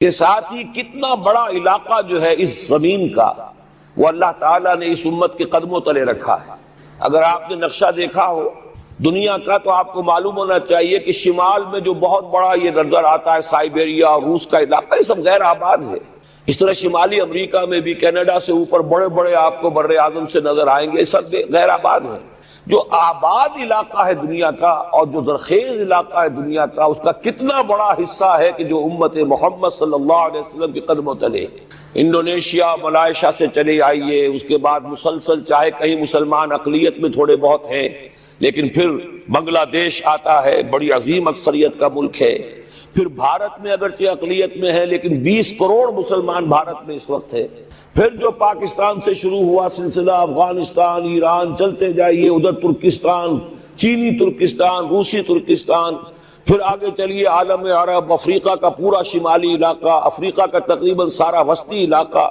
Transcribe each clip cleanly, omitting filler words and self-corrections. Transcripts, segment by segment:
کے ساتھ ہی کتنا بڑا علاقہ جو ہے اس زمین کا وہ اللہ تعالیٰ نے اس امت کے قدموں تلے رکھا ہے۔ اگر آپ نے نقشہ دیکھا ہو دنیا کا تو آپ کو معلوم ہونا چاہیے کہ شمال میں جو بہت بڑا یہ نظر آتا ہے سائبیریا اور روس کا علاقہ، یہ سب غیر آباد ہے۔ اس طرح شمالی امریکہ میں بھی کینیڈا سے اوپر بڑے بڑے آپ کو بر اعظم سے نظر آئیں گے، یہ سب غیر آباد ہیں۔ جو آباد علاقہ ہے دنیا کا اور جو زرخیز علاقہ ہے دنیا کا، اس کا کتنا بڑا حصہ ہے کہ جو امت محمد صلی اللہ علیہ وسلم کے قدموں تلے۔ انڈونیشیا ملائیشیا سے چلے آئیے، اس کے بعد مسلسل چاہے کہیں مسلمان اقلیت میں تھوڑے بہت ہیں، لیکن پھر بنگلہ دیش آتا ہے، بڑی عظیم اکثریت کا ملک ہے۔ پھر بھارت میں اگرچہ اقلیت میں ہے لیکن 20 کروڑ مسلمان بھارت میں اس وقت ہے۔ پھر جو پاکستان سے شروع ہوا سلسلہ، افغانستان، ایران، چلتے جائیے ادھر ترکستان، چینی ترکستان، روسی ترکستان، پھر آگے چلیے عالم عرب، افریقہ کا پورا شمالی علاقہ، افریقہ کا تقریباً سارا وسطی علاقہ،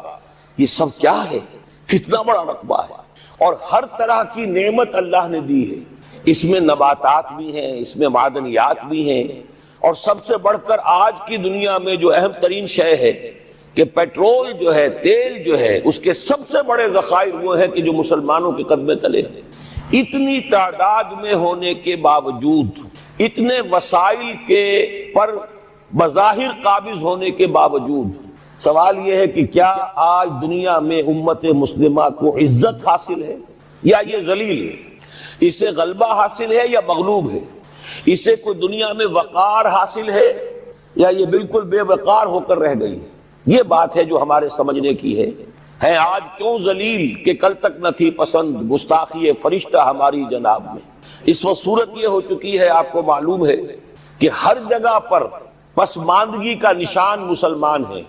یہ سب کیا ہے؟ کتنا بڑا رقبہ ہے، اور ہر طرح کی نعمت اللہ نے دی ہے۔ اس میں نباتات بھی ہیں، اس میں معدنیات بھی ہیں، اور سب سے بڑھ کر آج کی دنیا میں جو اہم ترین شے ہے کہ پیٹرول جو ہے، تیل جو ہے، اس کے سب سے بڑے ذخائر وہ ہیں کہ جو مسلمانوں کے قدمے تلے ہیں۔ اتنی تعداد میں ہونے کے باوجود، اتنے وسائل کے پر بظاہر قابض ہونے کے باوجود، سوال یہ ہے کہ کیا آج دنیا میں امت مسلمہ کو عزت حاصل ہے یا یہ ذلیل ہے؟ اسے غلبہ حاصل ہے یا مغلوب ہے؟ اسے کوئی دنیا میں وقار حاصل ہے یا یہ بالکل بے وقار ہو کر رہ گئی؟ یہ بات ہے جو ہمارے سمجھنے کی ہے آج کیوں ذلیل کہ کل تک نہ تھی پسند، گستاخی فرشتہ ہماری جناب میں۔ اس وقت صورت یہ ہو چکی ہے، آپ کو معلوم ہے کہ ہر جگہ پر پسماندگی کا نشان مسلمان ہیں۔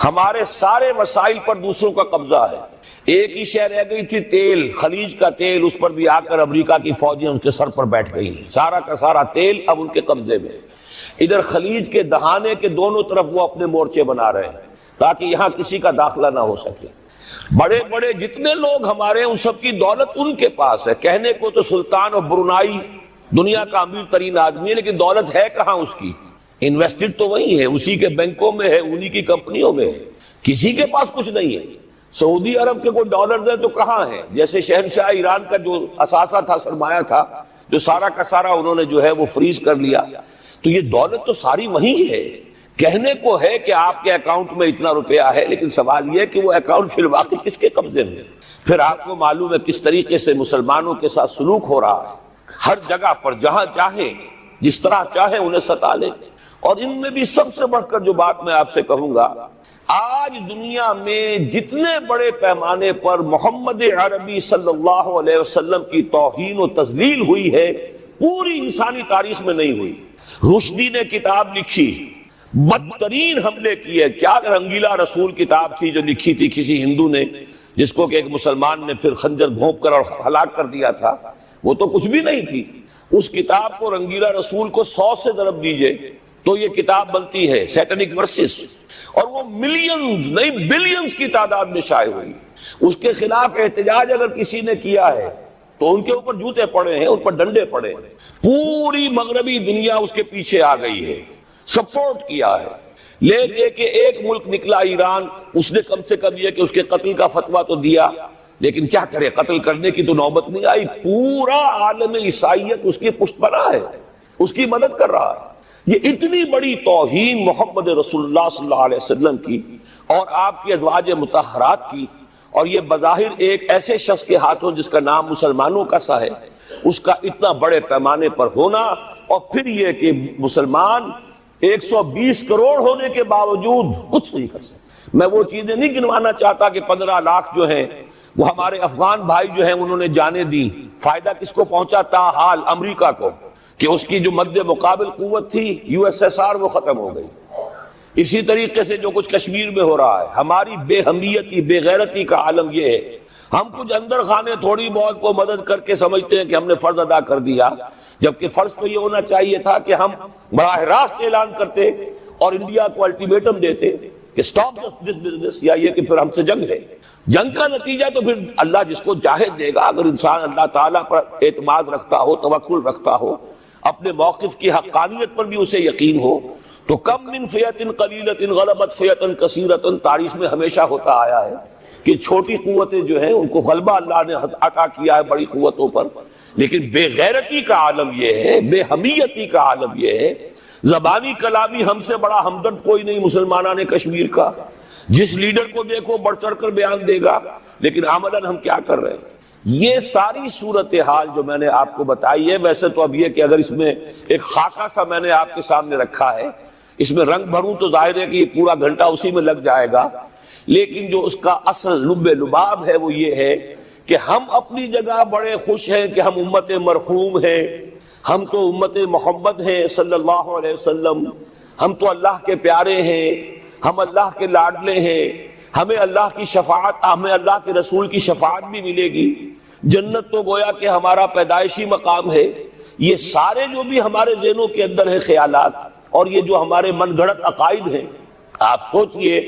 ہمارے سارے وسائل پر دوسروں کا قبضہ ہے۔ ایک ہی شے رہ گئی تھی، تیل، خلیج کا تیل، اس پر بھی آ کر امریکہ کی فوجیں ان کے سر پر بیٹھ گئی ہیں۔ سارا کا سارا تیل اب ان کے قبضے میں۔ ادھر خلیج کے دہانے کے دونوں طرف وہ اپنے مورچے بنا رہے ہیں تاکہ یہاں کسی کا داخلہ نہ ہو سکے۔ بڑے بڑے جتنے لوگ ہمارے ہیں ان سب کی دولت ان کے پاس ہے۔ کہنے کو تو سلطان اور برونائی دنیا کا امیر ترین آدمی ہے، لیکن دولت ہے کہاں اس کی؟ انویسٹڈ تو وہی ہے، اسی کے بینکوں میں ہے، انہی کی کمپنیوں میں ہے، کسی کے پاس کچھ نہیں ہے۔ سعودی عرب کے کوئی ڈالرز ہیں تو کہاں ہیں؟ جیسے شہنشاہ ایران کا جو اثاثہ تھا، سرمایہ تھا، جو سارا کا سارا انہوں نے جو ہے وہ فریز کر لیا، تو یہ دولت تو ساری وہی ہے۔ کہنے کو ہے کہ آپ کے اکاؤنٹ میں اتنا روپیہ ہے، لیکن سوال یہ ہے کہ وہ اکاؤنٹ فی الواقع کس کے قبضے میں؟ پھر آپ کو معلوم ہے کس طریقے سے مسلمانوں کے ساتھ سلوک ہو رہا ہے۔ ہر جگہ پر جہاں چاہیں، جس طرح چاہیں انہیں ستا لیں۔ اور ان میں بھی سب سے بڑھ کر جو بات میں آپ سے کہوں گا، آج دنیا میں جتنے بڑے پیمانے پر محمد عربی صلی اللہ علیہ وسلم کی توہین و تذلیل ہوئی ہے، پوری انسانی تاریخ میں نہیں ہوئی۔ رشدی نے کتاب لکھی، بدترین حملے کیے۔ کیا رنگیلا رسول کتاب تھی جو لکھی تھی کسی ہندو نے، جس کو کہ ایک مسلمان نے پھر خنجر گھونپ کر اور ہلاک کر دیا تھا۔ وہ تو کچھ بھی نہیں تھی۔ اس کتاب کو رنگیلا رسول کو 100 سے ضرب دیجئے تو یہ کتاب بنتی ہے، سیٹنک ورسز، اور وہ ملینز نہیں بلینز کی تعداد میں شائع ہوئی۔ اس کے خلاف احتجاج اگر کسی نے کیا ہے تو ان کے اوپر جوتے پڑے ہیں، ان پر ڈنڈے پڑے ہیں۔ پوری مغربی دنیا اس کے پیچھے آ گئی ہے، سپورٹ کیا ہے۔ لے دے کے ایک ملک نکلا ایران، اس نے کم سے کم یہ کہ اس کے قتل کا فتویٰ تو دیا، لیکن کیا کرے، قتل کرنے کی تو نوبت نہیں آئی۔ پورا عالم عیسائیت اس کی پشت پناہ ہے، اس کی مدد کر رہا ہے۔ یہ اتنی بڑی توہین محمد رسول اللہ صلی اللہ علیہ وسلم کی اور آپ کی ازواج مطہرات کی، اور یہ بظاہر ایک ایسے شخص کے ہاتھوں جس کا نام مسلمانوں کا سا ہے، اس کا اتنا بڑے پیمانے پر ہونا، اور پھر یہ کہ مسلمان 120 کروڑ ہونے کے باوجود کچھ نہیں کر سکتے۔ میں وہ چیزیں نہیں گنوانا چاہتا کہ 15 لاکھ جو ہیں وہ ہمارے افغان بھائی جو ہیں انہوں نے جانیں دی، فائدہ کس کو پہنچا؟ تاحال امریکہ کو، کہ اس کی جو مد مقابل قوت تھی USSR وہ ختم ہو گئی۔ اسی طریقے سے جو کچھ کشمیر میں ہو رہا ہے، ہماری بے ہمیتی، بے غیرتی کا عالم یہ ہے۔ ہم کچھ اندر خانے تھوڑی بہت کو مدد کر کے سمجھتے ہیں کہ ہم نے فرض ادا کر دیا، جبکہ فرض تو یہ ہونا چاہیے تھا کہ ہم براہ راست اعلان کرتے اور انڈیا کو الٹیمیٹم دیتے کہ سٹاپ دس بزنس، یا یہ کہ پھر ہم سے جنگ ہے۔ جنگ کا نتیجہ تو پھر اللہ جس کو چاہے دے گا۔ اگر انسان اللہ تعالیٰ پر اعتماد رکھتا ہو، توکل رکھتا ہو، اپنے موقف کی حقانیت پر بھی اسے یقین ہو، تو کم من فیۃ قلیلۃ غلبت فیۃ کثیرۃ تاریخ میں ہمیشہ ہوتا آیا ہے کہ چھوٹی قوتیں جو ہیں ان کو غلبہ اللہ نے عطا کیا ہے بڑی قوتوں پر، لیکن بے غیرتی کا عالم یہ ہے، بے حمیتی کا عالم یہ ہے، زبانی کلامی ہم سے بڑا ہمدرد کوئی نہیں مسلمانان کشمیر کا، جس لیڈر کو دیکھو بڑھ چڑھ کر بیان دے گا، لیکن عملاً ہم کیا کر رہے ہیں؟ یہ ساری صورتحال جو میں نے آپ کو بتائی ہے، ویسے تو اب یہ کہ اگر اس میں ایک خاکہ سا میں نے آپ کے سامنے رکھا ہے، اس میں رنگ بھروں تو ظاہر ہے کہ یہ پورا گھنٹہ اسی میں لگ جائے گا، لیکن جو اس کا اصل لب لباب ہے وہ یہ ہے کہ ہم اپنی جگہ بڑے خوش ہیں کہ ہم امت مرحوم ہیں، ہم تو امت محمد ہیں صلی اللہ علیہ وسلم، ہم تو اللہ کے پیارے ہیں، ہم اللہ کے لاڈلے ہیں، ہمیں اللہ کی شفاعت، ہمیں اللہ کے رسول کی شفاعت بھی ملے گی، جنت تو گویا کہ ہمارا پیدائشی مقام ہے۔ یہ سارے جو بھی ہمارے ذہنوں کے اندر ہیں خیالات، اور یہ جو ہمارے من گھڑت عقائد ہیں، آپ سوچئے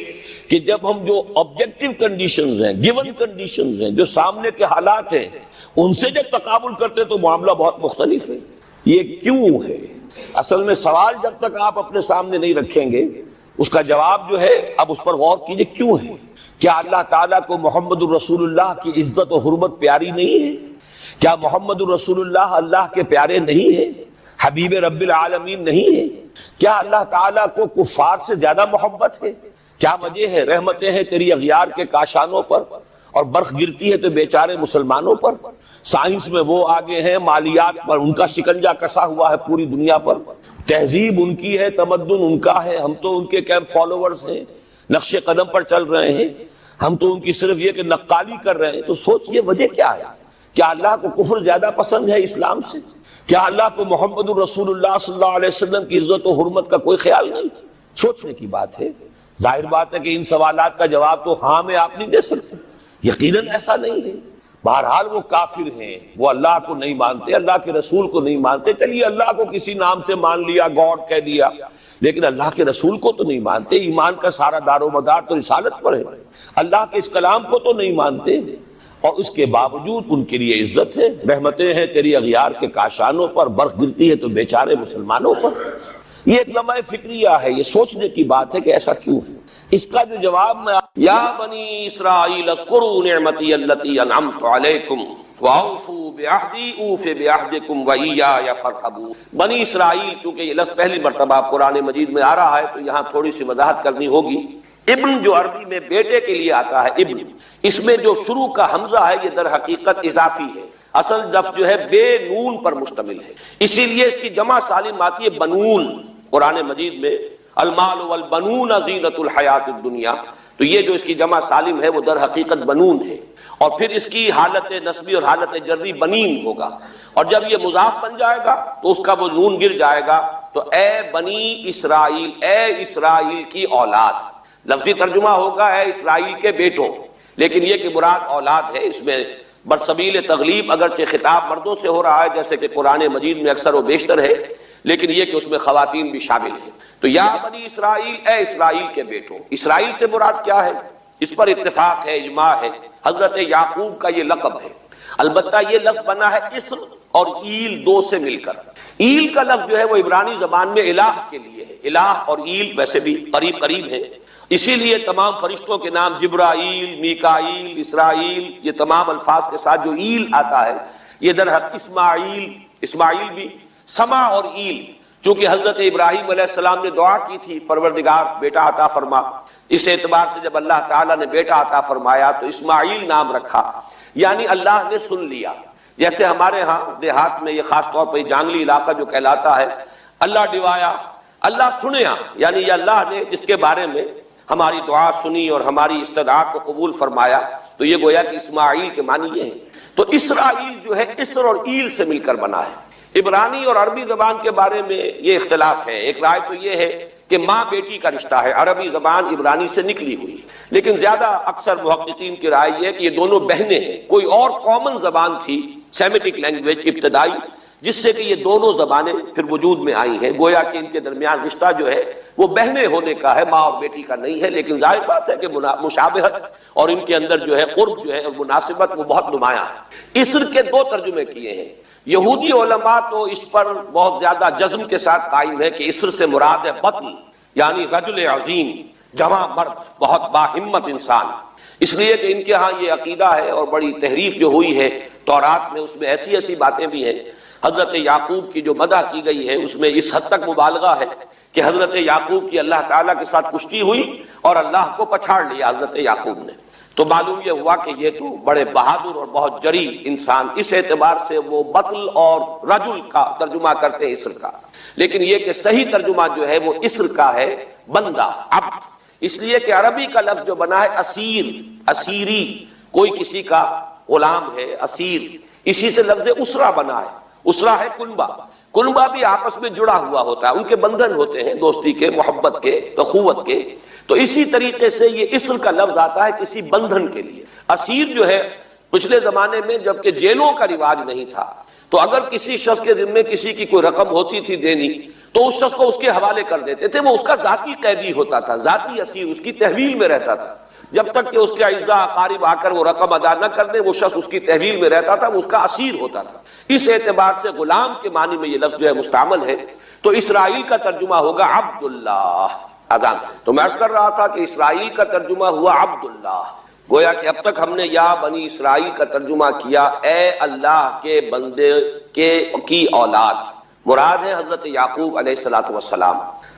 کہ جب ہم جو آبجیکٹیو کنڈیشنز ہیں، گیون کنڈیشنز ہیں، جو سامنے کے حالات ہیں، ان سے جب تقابل کرتے تو معاملہ بہت مختلف ہے۔ یہ کیوں ہے؟ اصل میں سوال جب تک آپ اپنے سامنے نہیں رکھیں گے اس کا جواب جو ہے اب اس پر غور کیجئے، کیوں ہے؟ کیا اللہ تعالیٰ کو محمد الرسول اللہ کی عزت و حرمت پیاری نہیں ہے؟ کیا محمد الرسول اللہ اللہ کے پیارے نہیں ہیں، حبیب رب العالمین نہیں ہے؟ کیا اللہ تعالیٰ کو کفار سے زیادہ محبت ہے؟ کیا وجہ ہے؟ رحمتیں ہیں تیری اغیار کے کاشانوں پر اور برف گرتی ہے تو بیچارے مسلمانوں پر۔ سائنس میں وہ آگے ہیں، مالیات پر ان کا شکنجہ کسا ہوا ہے پوری دنیا پر، تہذیب ان کی ہے، تمدن ان کا ہے، ہم تو ان کے کیمپ فالوورز ہیں، نقش قدم پر چل رہے ہیں، ہم تو ان کی صرف یہ کہ نقالی کر رہے ہیں۔ تو سوچئے وجہ کیا ہے؟ کیا اللہ کو کفر زیادہ پسند ہے اسلام سے؟ کیا اللہ کو محمد الرسول اللہ صلی اللہ علیہ وسلم کی عزت و حرمت کا کوئی خیال نہیں؟ سوچنے کی بات ہے۔ ظاہر بات ہے کہ ان سوالات کا جواب تو ہاں میں آپ نہیں دے سکتے، یقیناً ایسا نہیں ہے۔ بہرحال وہ کافر ہیں، وہ اللہ کو نہیں مانتے، اللہ کے رسول کو نہیں مانتے، چلیے اللہ کو کسی نام سے مان لیا، گاڈ کہہ دیا، لیکن اللہ کے رسول کو تو نہیں مانتے۔ ایمان کا سارا دار و مدار تو رسالت پر ہے، اللہ کے اس کلام کو تو نہیں مانتے، اور اس کے باوجود ان کے لیے عزت ہے، رحمتیں ہیں تیری اغیار کے کاشانوں پر، برف گرتی ہے تو بیچارے مسلمانوں پر۔ یہ ایک لمحہ فکریہ ہے، یہ سوچنے کی بات ہے کہ ایسا کیوں ہے۔ اس کا جو جواب میں یا بنی اسرائیل اذکروا نعمتی التی انعمت علیکم واوفوا بعہدی اوف بعہدکم وایای فارہبون۔ بنی اسرائیل، چونکہ یہ لفظ پہلی مرتبہ قرآن مجید میں آ رہا ہے تو یہاں تھوڑی سی وضاحت کرنی ہوگی۔ ابن جو عربی میں بیٹے کے لیے آتا ہے ابن، اس میں جو شروع کا حمزہ ہے یہ در حقیقت اضافی ہے، اصل لفظ جو ہے بے نون پر مشتمل ہے، اسی لیے اس کی جمع سالم آتی ہے بنون۔ قرآن مجید میں المال والبنون زینت الحیات الدنیا، تو یہ جو اس کی جمع سالم ہے وہ در حقیقت بنون ہے، اور پھر اس کی حالت نسبی اور حالت جری بنین ہوگا، اور جب یہ مضاف بن جائے گا تو اس کا وہ نون گر جائے گا، تو اے بنی اسرائیل، اے اسرائیل کی اولاد۔ لفظی ترجمہ ہوگا اے اسرائیل کے بیٹوں، لیکن یہ کہ مراد اولاد ہے، اس میں برسبیل تغلیب اگرچہ خطاب مردوں سے ہو رہا ہے جیسے کہ قرآن مجید میں اکثر و بیشتر ہے، لیکن یہ کہ اس میں خواتین بھی شامل ہیں۔ تو یا بنی اسرائیل، اے اسرائیل کے بیٹوں، اسرائیل سے مراد کیا ہے؟ اس پر اتفاق ہے، اجماع ہے، حضرت یعقوب کا یہ لقب ہے۔ البتہ یہ لفظ بنا ہے اسم اور ایل دو سے مل کر۔ ایل کا لفظ جو ہے وہ عبرانی زبان میں الہ کے لیے ہے، الہ اور ایل ویسے بھی قریب قریب ہیں، اسی لیے تمام فرشتوں کے نام جبرائیل، میکائیل، اسرائیل، یہ تمام الفاظ کے ساتھ جو ایل آتا ہے یہ در حق اسماعیل بھی، سما اور ایل، چونکہ حضرت ابراہیم علیہ السلام نے دعا کی تھی پروردگار بیٹا عطا فرما، اس اعتبار سے جب اللہ تعالیٰ نے بیٹا عطا فرمایا تو اسماعیل نام رکھا، یعنی اللہ نے سن لیا۔ جیسے ہمارے ہاں دیہات میں یہ خاص طور پر جانگلی علاقہ جو کہلاتا ہے، اللہ ڈوایا، اللہ سنیا، یعنی یہ اللہ نے جس کے بارے میں ہماری دعا سنی اور ہماری استدعا کو قبول فرمایا، تو یہ گویا کہ اسماعیل کے معنی یہ ہے۔ تو اسرائیل جو ہے اسر اور ایل سے مل کر بنا ہے۔ عبرانی اور عربی زبان کے بارے میں یہ اختلاف ہے، ایک رائے تو یہ ہے کہ ماں بیٹی کا رشتہ ہے، عربی زبان عبرانی سے نکلی ہوئی، لیکن زیادہ اکثر محققین کی رائے یہ ہے کہ یہ دونوں بہنیں ہیں، کوئی اور کامن زبان تھی سیمیٹک لینگویج ابتدائی جس سے کہ یہ دونوں زبانیں پھر وجود میں آئی ہیں، گویا کہ ان کے درمیان رشتہ جو ہے وہ بہنیں ہونے کا ہے، ماں اور بیٹی کا نہیں ہے، لیکن ظاہر بات ہے کہ مشابہت اور ان کے اندر جو ہے قرب جو ہے اور مناسبت وہ بہت نمایاں ہے۔ اسر کے دو ترجمے کیے ہیں، یہودی علماء تو اس پر بہت زیادہ جزم کے ساتھ قائم ہے کہ اسر سے مراد ہے بطن، یعنی رجل عظیم، جواں مرد، بہت باہمت انسان، اس لیے کہ ان کے ہاں یہ عقیدہ ہے اور بڑی تحریف جو ہوئی ہے تورات میں، اس میں ایسی ایسی باتیں بھی ہیں۔ حضرت یعقوب کی جو مدح کی گئی ہے اس میں اس حد تک مبالغہ ہے کہ حضرت یعقوب کی اللہ تعالیٰ کے ساتھ کشتی ہوئی اور اللہ کو پچھاڑ لیا حضرت یعقوب نے۔ تو معلوم یہ ہوا کہ یہ تو بڑے بہادر اور بہت جری انسان، اس اعتبار سے وہ بطل اور رجل کا ترجمہ کرتے ہیں اسر کا، لیکن یہ کہ صحیح ترجمہ جو ہے وہ اسر کا ہے، بندہ، عبد، اس لیے کہ عربی کا لفظ جو بنا ہے اسیر، اسیری، کوئی کسی کا غلام ہے، اسیر، اسی سے لفظ اسرہ بنا ہے۔ اسرہ ہے کنبہ، کنبہ بھی آپس میں جڑا ہوا ہوتا ہے، ان کے بندھن ہوتے ہیں دوستی کے، محبت کے، اخوت کے، تو اسی طریقے سے یہ اسر کا لفظ آتا ہے کسی بندھن کے لیے۔ اسیر جو ہے پچھلے زمانے میں جبکہ جیلوں کا رواج نہیں تھا، تو اگر کسی شخص کے ذمے کسی کی کوئی رقم ہوتی تھی دینی تو اس شخص کو اس کے حوالے کر دیتے تھے، وہ اس کا ذاتی قیدی ہوتا تھا، ذاتی اسیر، اس کی تحویل میں رہتا تھا، جب تک کہ اس کے اعزاء اقارب آ کر وہ رقم ادا نہ کر دیں وہ شخص اس کی تحویل میں رہتا تھا، وہ اس کا اسیر ہوتا تھا۔ اس اعتبار سے غلام کے معنی میں یہ لفظ جو ہے مستعمل ہے، تو اسرائیل کا ترجمہ ہوگا عبداللہ۔ اذان تو میں عرض کر رہا تھا کہ اسرائیل کا ترجمہ ہوا عبداللہ، گویا کہ اب تک ہم نے یا بنی اسرائیل کا ترجمہ کیا اے اللہ کے بندے کی اولاد، مراد ہے حضرت یعقوب علیہ الصلوۃ والسلام۔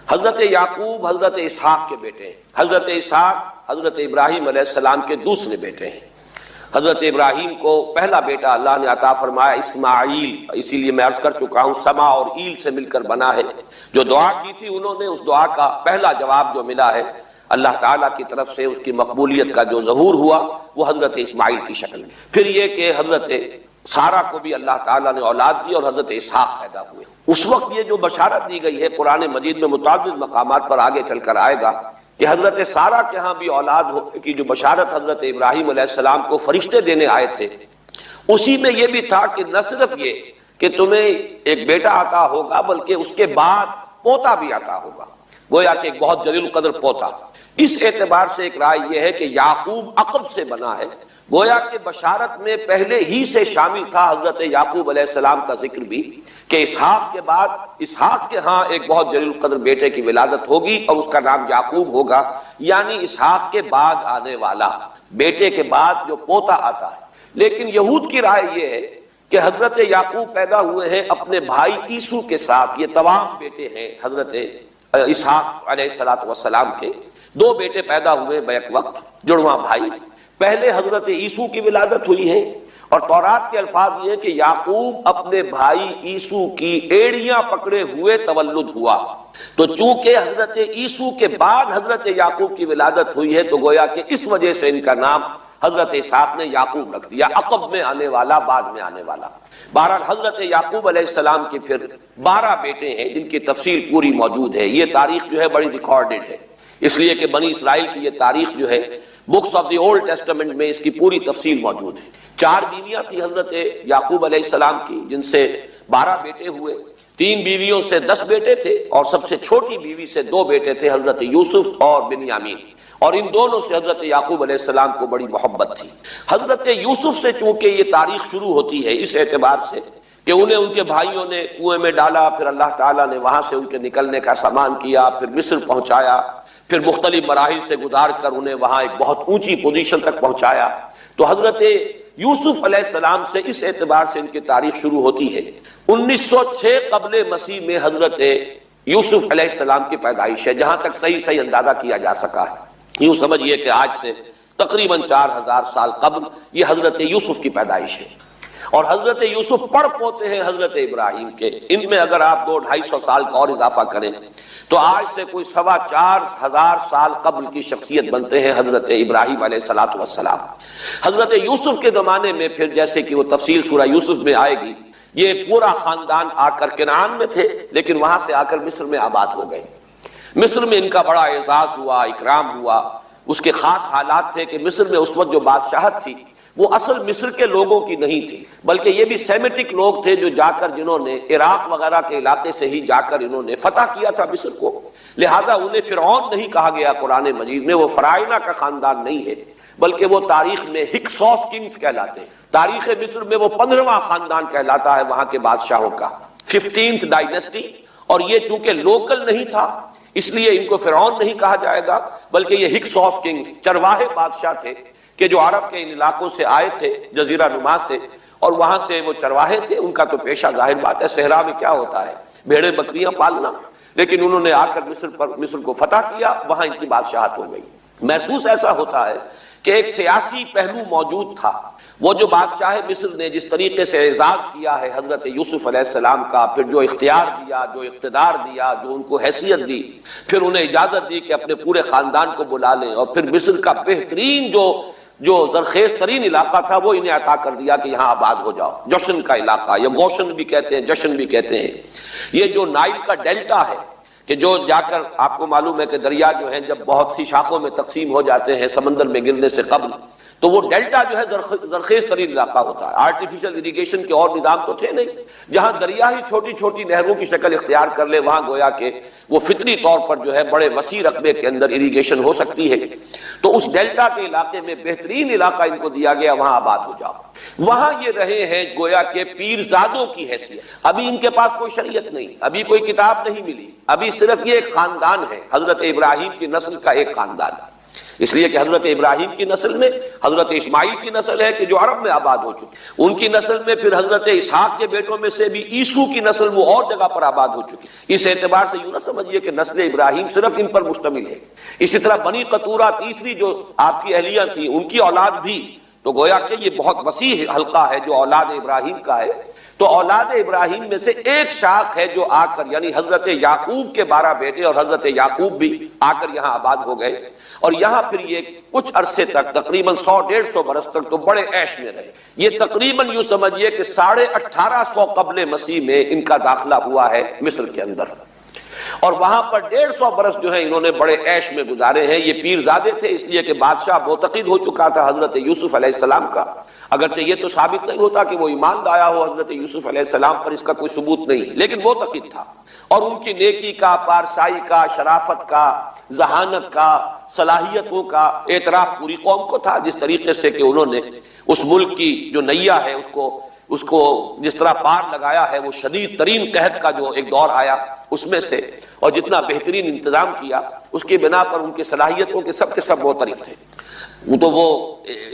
حضرت یعقوب حضرت اسحاق کے بیٹے ہیں، حضرت اسحاق حضرت ابراہیم علیہ السلام کے دوسرے بیٹے ہیں۔ حضرت ابراہیم کو پہلا بیٹا اللہ نے عطا فرمایا اسماعیل، اسی لیے میں عرض کر چکا ہوں سما اور ایل سے مل کر بنا ہے۔ جو دعا کی تھی انہوں نے، اس دعا کا پہلا جواب جو ملا ہے اللہ تعالیٰ کی طرف سے، اس کی مقبولیت کا جو ظہور ہوا وہ حضرت اسماعیل کی شکل میں۔ پھر یہ کہ حضرت سارہ کو بھی اللہ تعالیٰ نے اولاد دی اور حضرت اسحاق پیدا ہوئے۔ اس وقت یہ جو بشارت دی گئی ہے قرآن مجید میں متعدد مقامات پر آگے چل کر آئے گا کہ حضرت سارہ کے ہاں بھی اولاد ہونے کی جو بشارت حضرت ابراہیم علیہ السلام کو فرشتے دینے آئے تھے، اسی میں یہ بھی تھا کہ نہ صرف یہ کہ تمہیں ایک بیٹا عطا ہوگا بلکہ اس کے بعد پوتا بھی عطا ہوگا، گویا کہ ایک بہت جلیل القدر پوتا۔ اس اعتبار سے ایک رائے یہ ہے کہ یعقوب عقب سے بنا ہے، گویا کہ بشارت میں پہلے ہی سے شامل تھا حضرت یعقوب علیہ السلام کا ذکر بھی کہ اسحاق کے بعد اسحاق کے ہاں ایک بہت جلیل القدر بیٹے کی ولادت ہوگی اور اس کا نام یعقوب ہوگا، یعنی اسحاق کے بعد آنے والا، بیٹے کے بعد جو پوتا آتا ہے۔ لیکن یہود کی رائے یہ ہے کہ حضرت یعقوب پیدا ہوئے ہیں اپنے بھائی عیسو کے ساتھ، یہ تمام بیٹے ہیں حضرت اسحاق علیہ السلام کے، دو بیٹے پیدا ہوئے بیک وقت، جڑواں بھائی۔ پہلے حضرت عیسو کی ولادت ہوئی ہے اور تورات کے الفاظ یہ کہ یعقوب اپنے بھائی عیسو کی ایڑیاں پکڑے ہوئے تولد ہوا، تو چونکہ حضرت عیسو کے بعد حضرت یعقوب کی ولادت ہوئی ہے تو گویا کہ اس وجہ سے ان کا نام حضرت اسحاق نے یعقوب رکھ دیا، عقب میں آنے والا، بعد میں آنے والا۔ بہرحال حضرت یعقوب علیہ السلام کے پھر 12 بیٹے ہیں جن کی تفصیل پوری موجود ہے، یہ تاریخ جو ہے بڑی ریکارڈڈ ہے، اس لیے کہ بنی اسرائیل کی یہ تاریخ جو ہے books of the old testament میں اس کی پوری تفصیل موجود ہے۔ 4 بیویاں تھی حضرت یعقوب علیہ السلام کی جن سے 12 بیٹے ہوئے، 3 بیویوں سے 10 بیٹے تھے اور سب سے چھوٹی بیوی سے 2 بیٹے تھے حضرت یوسف اور بنیامین، اور ان دونوں سے حضرت یعقوب علیہ السلام کو بڑی محبت تھی۔ حضرت یوسف سے چونکہ یہ تاریخ شروع ہوتی ہے اس اعتبار سے کہ انہیں ان کے بھائیوں نے کنویں میں ڈالا، پھر اللہ تعالیٰ نے وہاں سے ان کے نکلنے کا سامان کیا، پھر مصر پہنچایا، پھر مختلف مراحل سے گزار کر انہیں وہاں ایک بہت اونچی پوزیشن تک پہنچایا۔ تو حضرت یوسف علیہ السلام سے اس اعتبار سے ان کی تاریخ شروع ہوتی ہے۔ 1906 قبل مسیح میں حضرت یوسف علیہ السلام کی پیدائش ہے، جہاں تک صحیح اندازہ کیا جا سکا ہے۔ یوں سمجھئے کہ آج سے تقریباً 4000 سال قبل یہ حضرت یوسف کی پیدائش ہے، اور حضرت یوسف پڑ پوتے ہیں حضرت ابراہیم کے۔ ان میں اگر آپ 200-250 سال کا اور اضافہ کریں تو آج سے کوئی 4,2500 سال قبل کی شخصیت بنتے ہیں حضرت ابراہیم علیہ السلام۔ حضرت یوسف کے زمانے میں پھر جیسے کہ وہ تفصیل سورہ یوسف میں آئے گی، یہ پورا خاندان آ کر کنعان میں تھے لیکن وہاں سے آ کر مصر میں آباد ہو گئے۔ مصر میں ان کا بڑا اعزاز ہوا، اکرام ہوا۔ اس کے خاص حالات تھے کہ مصر میں اس وقت جو بادشاہت تھی وہ اصل مصر کے لوگوں کی نہیں تھی، بلکہ یہ بھی سیمیٹک لوگ تھے جو جا کر جنہوں نے عراق وغیرہ کے علاقے سے ہی جا کر انہوں نے فتح کیا تھا مصر کو، لہذا انہیں فرعون نہیں کہا گیا قرآن مجید میں، وہ فرعونہ کا خاندان نہیں ہے۔ بلکہ وہ تاریخ میں ہکسوس کنگز کہلاتے ہیں. تاریخ مصر میں وہ 15واں خاندان کہلاتا ہے وہاں کے بادشاہوں کا، 15th ڈائنیسٹی. اور یہ چونکہ لوکل نہیں تھا اس لیے ان کو فرعون نہیں کہا جائے گا، بلکہ یہ ہکسوس کنگز چرواہے بادشاہ تھے کہ جو عرب کے ان علاقوں سے آئے تھے جزیرہ نما سے، اور وہاں سے وہ چرواہے تھے. ان کا تو پیشہ ظاہر بات ہے صحرا میں کیا ہوتا ہے، بھیڑیں بکریاں پالنا، لیکن انہوں نے آ کر مصر کو فتح کیا، وہاں ان کی بادشاہت ہو گئی. محسوس ایسا ہوتا ہے کہ ایک سیاسی پہلو موجود تھا. وہ جو بادشاہ مصر نے جس طریقے سے اعزاز کیا ہے حضرت یوسف علیہ السلام کا، پھر جو اختیار دیا، جو اقتدار دیا، جو ان کو حیثیت دی، پھر انہیں اجازت دی کہ اپنے پورے خاندان کو بلا لیں، اور پھر مصر کا بہترین جو زرخیز ترین علاقہ تھا وہ انہیں عطا کر دیا کہ یہاں آباد ہو جاؤ. جشن کا علاقہ، یا گوشن بھی کہتے ہیں، جشن بھی کہتے ہیں. یہ جو نائل کا ڈیلٹا ہے کہ جو جا کر آپ کو معلوم ہے کہ دریا جو ہیں جب بہت سی شاخوں میں تقسیم ہو جاتے ہیں سمندر میں گرنے سے قبل، تو وہ ڈیلٹا جو ہے زرخیز ترین علاقہ ہوتا ہے. آرٹیفیشل اریگیشن کے اور نظام تو تھے نہیں. جہاں دریا ہی چھوٹی چھوٹی نہروں کی شکل اختیار کر لے وہاں گویا کہ وہ فطری طور پر جو ہے بڑے وسیع رقبے کے اندر اریگیشن ہو سکتی ہے. تو اس ڈیلٹا کے علاقے میں بہترین علاقہ ان کو دیا گیا، وہاں آباد ہو جاؤ. وہاں یہ رہے ہیں گویا کہ پیرزادوں کی حیثیت. ابھی ان کے پاس کوئی شریعت نہیں، ابھی کوئی کتاب نہیں ملی، ابھی صرف یہ ایک خاندان ہے، حضرت ابراہیم کی نسل کا ایک خاندان ہے. اس لیے کہ حضرت ابراہیم کی نسل میں حضرت اسماعیل کی نسل ہے کہ جو عرب میں آباد ہو چکی، ان کی نسل میں پھر حضرت اسحاق کے بیٹوں میں سے بھی عیسو کی نسل وہ اور جگہ پر آباد ہو چکی. اس اعتبار سے یوں نہ سمجھیے کہ نسل ابراہیم صرف ان پر مشتمل ہے. اسی طرح بنی قطورہ تیسری جو آپ کی اہلیہ تھی ان کی اولاد بھی، تو گویا کہ یہ بہت وسیع حلقہ ہے جو اولاد ابراہیم کا ہے. تو اولاد ابراہیم میں سے ایک شاخ ہے جو آ کر، یعنی حضرت یعقوب کے 12 بیٹے اور حضرت یعقوب بھی آ کر یہاں آباد ہو گئے. اور یہاں پھر یہ کچھ عرصے تک تقریباً 100-150 برس تک تو بڑے عیش میں رہے. یہ تقریباً یوں سمجھیے کہ 1850 قبل مسیح میں ان کا داخلہ ہوا ہے مصر کے اندر، اور وہاں پر 150 برس جو ہے انہوں نے بڑے عیش میں گزارے ہیں. یہ پیرزادے تھے اس لیے کہ بادشاہ معتقد ہو چکا تھا حضرت یوسف علیہ السلام کا. اگرچہ یہ تو ثابت نہیں ہوتا کہ وہ ایمان لایا ہو حضرت یوسف علیہ السلام پر، اس کا کوئی ثبوت نہیں، لیکن معتقد تھا. اور ان کی نیکی کا، پارسائی کا، شرافت کا، ذہانت کا، صلاحیتوں کا اعتراف پوری قوم کو تھا. جس طریقے سے کہ انہوں نے اس ملک کی جو نیا ہے اس کو جس طرح پار لگایا ہے، وہ شدید ترین قحط کا جو ایک دور آیا اس میں سے، اور جتنا بہترین انتظام کیا اس کی بنا پر ان کی صلاحیتوں کے سب معترف تھے. تو وہ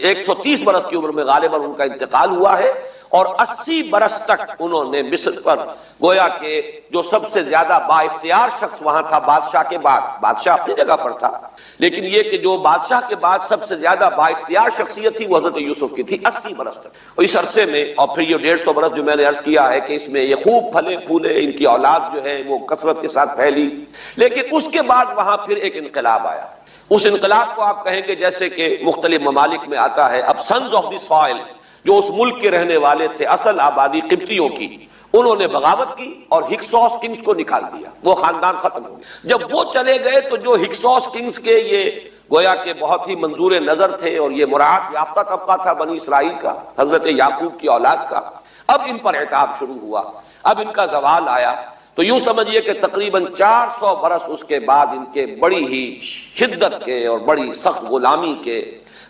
130 برس کی عمر میں غالباً ان کا انتقال ہوا ہے، اور 80 برس تک انہوں نے مصر پر گویا کہ جو سب سے زیادہ با اختیار شخص وہاں تھا بادشاہ کے بعد، بادشاہ اپنی جگہ پر تھا لیکن یہ کہ جو بادشاہ کے بعد سب سے زیادہ با اختیار شخصیت تھی وہ حضرت یوسف کی تھی 80 برس تک. اور اس عرصے میں، اور پھر یہ 150 برس جو میں نے عرض کیا ہے کہ اس میں یہ خوب پھلے پھولے، ان کی اولاد جو ہے وہ کثرت کے ساتھ پھیلی. لیکن اس کے بعد وہاں پھر ایک انقلاب آیا. اس انقلاب کو آپ کہیں گے جیسے کہ مختلف ممالک میں آتا ہے، اب سنز آف دی سوائل جو اس ملک کے رہنے والے تھے، اصل آبادی قبطیوں کی، انہوں نے بغاوت کی اور ہکسوس کنگز کو نکال دیا. وہ خاندان ختم ہو گیا. جب وہ چلے گئے تو جو ہکسوس کنگز کے یہ گویا کہ بہت ہی منظور نظر تھے اور یہ مراعات یافتہ طبقہ تھا بنی اسرائیل کا، حضرت یعقوب کی اولاد کا، اب ان پر عتاب شروع ہوا، اب ان کا زوال آیا. تو یوں سمجھیے کہ تقریباً 400 برس اس کے بعد ان کے بڑی ہی شدت کے اور بڑی سخت غلامی کے،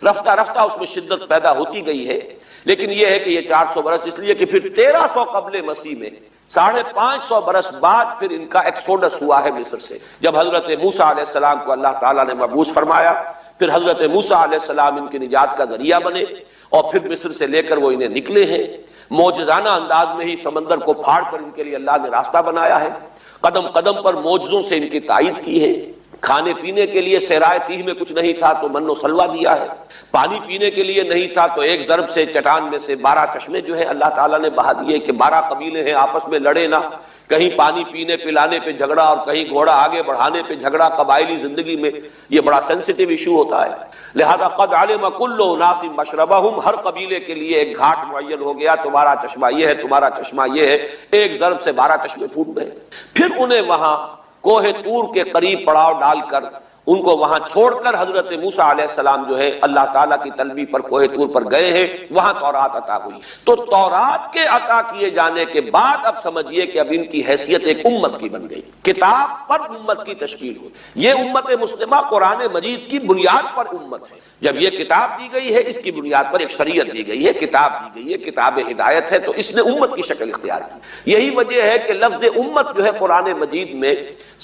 رفتہ رفتہ اس میں شدت پیدا ہوتی گئی ہے. لیکن یہ ہے کہ یہ 400 برس اس لیے کہ پھر 1300 قبل مسیح میں 550 برس بعد پھر ان کا ایکسوڈس ہوا ہے مصر سے، جب حضرت موسیٰ علیہ السلام کو اللہ تعالیٰ نے مبعوث فرمایا. پھر حضرت موسیٰ علیہ السلام ان کی نجات کا ذریعہ بنے، اور پھر مصر سے لے کر وہ انہیں نکلے ہیں. معجزانہ انداز میں ہی سمندر کو پھاڑ کر ان کے لیے اللہ نے راستہ بنایا ہے. قدم قدم پر معجزوں سے ان کی تائید کی ہے. کھانے پینے کے لیے صحرائے تیہ میں کچھ نہیں تھا تو من و سلوہ دیا ہے. پانی پینے کے لیے نہیں تھا تو ایک ضرب سے چٹان میں سے 12 چشمے جو ہے اللہ تعالیٰ نے بہا دیے کہ 12 قبیلے ہیں آپس میں لڑے نہ، کہیں پانی پینے پلانے پہ جھگڑا اور کہیں گھوڑا آگے بڑھانے پہ جھگڑا. قبائلی زندگی میں یہ بڑا سینسیٹیو ایشو ہوتا ہے. لہذا قد علم کل اناس مشربہم، ہر قبیلے کے لیے ایک گھاٹ معین ہو گیا، تمہارا چشمہ یہ ہے، تمہارا چشمہ یہ ہے. ایک ضرب سے 12 چشمے پھوٹ گئے. پھر انہیں وہاں کوہ طور کے قریب پڑاؤ ڈال کر ان کو وہاں چھوڑ کر حضرت موسیٰ علیہ السلام جو ہے اللہ تعالیٰ کی طلبی پر کوہ طور پر گئے ہیں، وہاں تورات عطا ہوئی۔ تو تورات کے عطا کیے جانے کے بعد اب سمجھیے کہ اب ان کی حیثیت ایک امت کی بن گئی، کتاب پر امت کی تشکیل ہوئی۔ یہ امت مسلمہ قرآن مجید کی بنیاد پر امت ہے۔ جب یہ کتاب دی گئی ہے، اس کی بنیاد پر ایک شریعت دی گئی ہے، کتاب دی گئی ہے، کتاب ہدایت ہے، تو اس نے امت کی شکل اختیار کی۔ یہی وجہ ہے کہ لفظ امت جو ہے قرآن مجید میں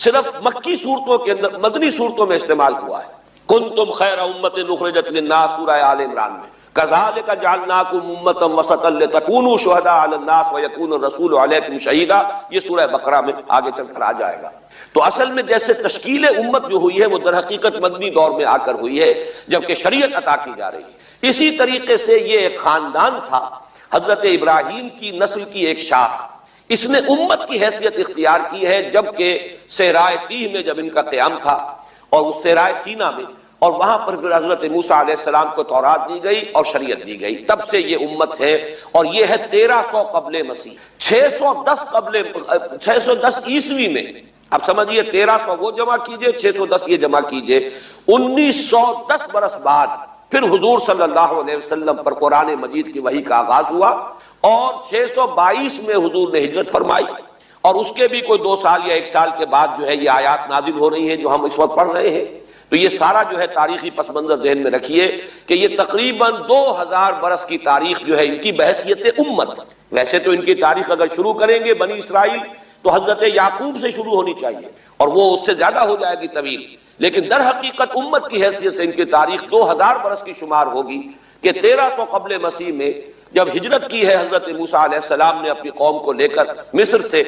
صرف مکی صورتوں کے اندر، مدنی صورتوں میں استعمال ہوا ہے۔ کنتم خیر امت اخرجت للناس سورہ آل عمران میں، کذالک جعلناکم امۃ وسطا لتکونوا شہداء علی الناس ویکون الرسول علیکم شہیدا، یہ سورہ بقرہ میں آگے چل کر آ جائے گا۔ تو اصل میں جیسے تشکیل امت جو ہوئی ہے وہ در حقیقت مدنی دور میں آ کر ہوئی ہے، جبکہ شریعت عطا کی جا رہی ہے۔ اسی طریقے سے یہ ایک خاندان تھا، حضرت ابراہیم کی نسل کی ایک شاخ، اس نے امت کی حیثیت اختیار کی ہے، جبکہ صحرائے تیہ میں جب ان کا قیام تھا اور اس صحرائے سینا میں، اور وہاں پر پھر حضرت موسیٰ علیہ السلام کو تورات دی گئی اور شریعت دی گئی، تب سے یہ امت ہے۔ اور یہ ہے 1300 قبل مسیح، 610 عیسوی میں۔ اب سمجھیے 1300 وہ جمع کیجئے، 610 یہ جمع کیجئے، 1910 برس بعد پھر حضور صلی اللہ علیہ وسلم پر قرآن مجید کی وحی کا آغاز ہوا، اور 622 میں حضور نے ہجرت فرمائی، اور اس کے بھی کوئی 2 سال یا 1 سال کے بعد جو ہے یہ آیات نازل ہو رہی ہیں جو ہم اس وقت پڑھ رہے ہیں۔ تو یہ سارا جو ہے تاریخی پس منظر ذہن میں رکھیے کہ یہ تقریباً 2000 برس کی تاریخ جو ہے ان کی بحیثیت امت۔ ویسے تو ان کی تاریخ اگر شروع کریں گے بنی اسرائیل تو حضرت یعقوب سے شروع ہونی چاہیے، اور وہ اس سے زیادہ ہو جائے گی طویل، لیکن در حقیقت امت کی حیثیت سے ان کی تاریخ 2000 برس کی شمار ہوگی کہ 1300 قبل مسیح میں جب ہجرت کی ہے حضرت موسیٰ علیہ السلام نے اپنی قوم کو لے کر مصر سے،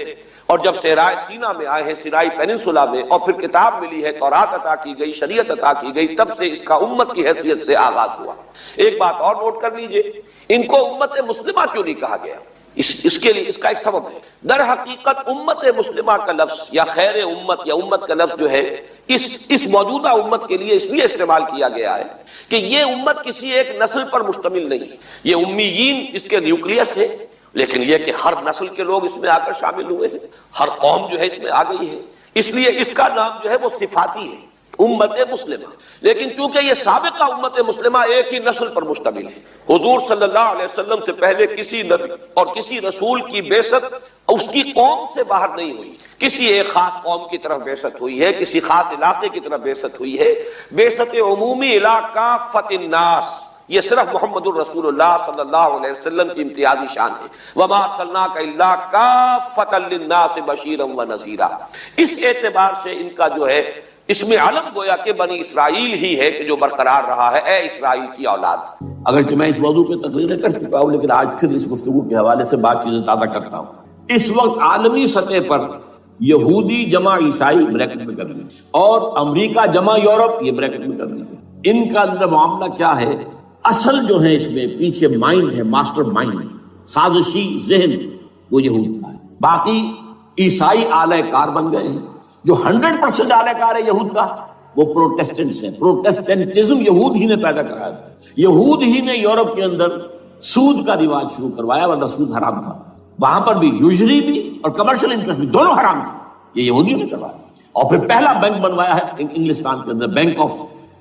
اور جب صحرائے سینا میں آئے ہیں، سینائی پیننسولا میں، اور پھر کتاب ملی ہے، تورات عطا کی گئی، شریعت عطا کی گئی، تب سے اس کا امت کی حیثیت سے آغاز ہوا۔ ایک بات اور نوٹ کر لیجئے، ان کو امت مسلمہ کیوں نہیں کہا گیا؟ اس کے لیے اس کا ایک سبب ہے۔ در حقیقت امت مسلمہ کا لفظ یا خیر امت یا امت کا لفظ جو ہے اس موجودہ امت کے لیے اس لیے استعمال کیا گیا ہے کہ یہ امت کسی ایک نسل پر مشتمل نہیں، یہ امیین اس کے نیوکلیس ہے، لیکن یہ کہ ہر نسل کے لوگ اس میں آ کر شامل ہوئے ہیں، ہر قوم جو ہے اس میں آ گئی ہے، اس لیے اس کا نام جو ہے وہ صفاتی ہے، امت مسلمہ۔ لیکن چونکہ یہ سابقہ امت مسلمہ ایک ہی نسل پر مشتمل ہے، حضور صلی اللہ علیہ وسلم سے پہلے کسی نبی اور کسی رسول کی بعثت اس کی قوم سے باہر نہیں ہوئی، کسی ایک خاص قوم کی طرف بعثت ہوئی ہے، کسی خاص علاقے کی طرف بعثت ہوئی ہے۔ بعثت عمومی الی کافۃ الناس، یہ صرف محمد الرسول اللہ صلی اللہ علیہ وسلم کی امتیازی شان ہے۔ وما ارسلناک الا کافۃ للناس بشیرا ونذیرا۔ اس اعتبار سے ان کا جو ہے اس میں علم گویا کہ بنی اسرائیل ہی ہے کہ جو برقرار رہا ہے، اے اسرائیل کی اولاد۔ اگرچہ میں اس موضوع پہ تقریر کر چکا ہوں، لیکن آج پھر اس گفتگو کے حوالے سے بات چیزیں تازہ کرتا ہوں۔ اس وقت عالمی سطح پر یہودی جمع عیسائی بریکٹ میں کر لیجیے، اور امریکہ جمع یورپ یہ بریکٹ میں کر لیجیے۔ ان کا اندر معاملہ کیا ہے؟ اصل جو ہے اس میں پیچھے مائنڈ ہے، ماسٹر مائنڈ، سازشی ذہن وہ یہود کا ہے۔ باقی عیسائی آلہ کار بن گئے ہیں۔ جو 100% آلہ کار ہے یہود کا وہ پروٹیسٹنٹس ہیں۔ پروٹیسٹنٹزم یہود ہی نے پیدا کرایا تھا، یہود ہی نے یورپ کے اندر سود کا رواج شروع کروایا، ورنہ سود حرام تھا وہاں پر بھی، یوزری بھی اور کمرشل انٹرسٹ بھی، دونوں حرام تھے، یہ یہودیوں نے کروایا۔ اور پھر پہلا بینک بنوایا ہے انگلستان کے اندر، بینک آف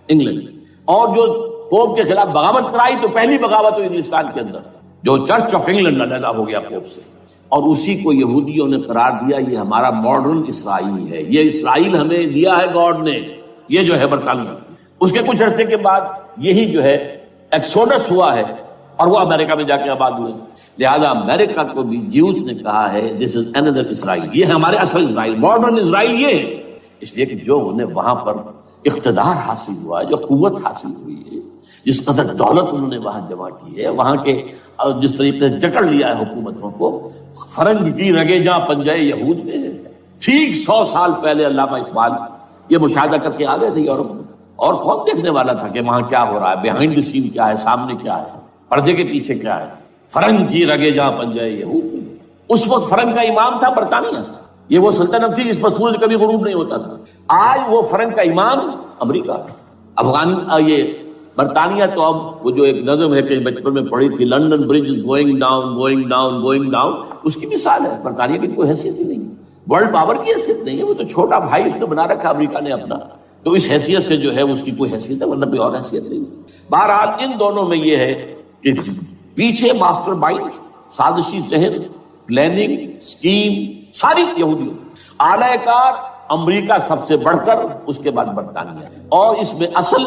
انگلینڈ، اور جو پوپ کے خلاف بغاوت کرائی تو پہلی بغاوت ہوئی انگلستان کے اندر، جو چرچ آف انگلینڈ علیحدہ ہو گیا پوپ سے، اور اسی کو یہودیوں نے قرار دیا یہ ہمارا ماڈرن اسرائیل ہے، یہ اسرائیل ہمیں دیا ہے گاڈ نے، یہ جو ہے برطانیہ۔ اس کے کچھ عرصے کے بعد یہی جو ہے ایکسوڈس ہوا ہے اور وہ امریکہ میں جا کے آباد ہوئے، لہذا امریکہ کو بھی جیوز نے کہا ہے دس از اندر اسرائیل، یہ ہمارے اصل اسرائیل، ماڈرن اسرائیل یہ ہے۔ اس لیے کہ جو انہیں وہاں پر اقتدار حاصل ہوا ہے، جو قوت حاصل ہوئی ہے، جس قدر دولت انہوں نے وہاں جمع کی ہے، وہاں کے جس طریقے سے جکڑ لیا ہے حکومتوں کو، فرنگ کی رگے جہاں پنجے یہود میں ہے۔ ٹھیک 100 سال پہلے علامہ اقبال یہ مشاہدہ کر کے آ گئے تھے یورپ میں، اور کون دیکھنے والا تھا کہ وہاں کیا ہو رہا ہے، بیہائنڈ دی سین کیا ہے، سامنے کیا ہے، پردے کے پیچھے کیا ہے۔ فرنگ کی رگے جہاں پنجے یہود میں، اس وقت فرنگ کا امام تھا برطانیہ، یہ وہ سلطنت تھی جس پر سورج کبھی غروب نہیں ہوتا تھا۔ آج وہ فرنگ کا امام امریکہ، یہ برطانیہ تو اب وہ جو ایک نظم ہے کہ بچپن میں پڑھی تھی، London Bridge is going down going down going down, اس کی مثال ہے۔ برطانیہ کی کوئی حیثیت ہی نہیں، ورلڈ پاور کی حیثیت نہیں ہے، وہ تو چھوٹا بھائی اس نے بنا رکھا امریکہ نے اپنا، تو اس حیثیت سے جو ہے اس کی کوئی حیثیت ہے، ورنہ کوئی اور حیثیت نہیں۔ بہرحال ان دونوں میں یہ ہے کہ پیچھے ماسٹر مائنڈ، سازشی ذہن، پلاننگ، سکیم ساری یہودیوں، اعلی کار امریکہ سب سے بڑھ کر، اس کے بعد برطانیہ، اور اس میں اصل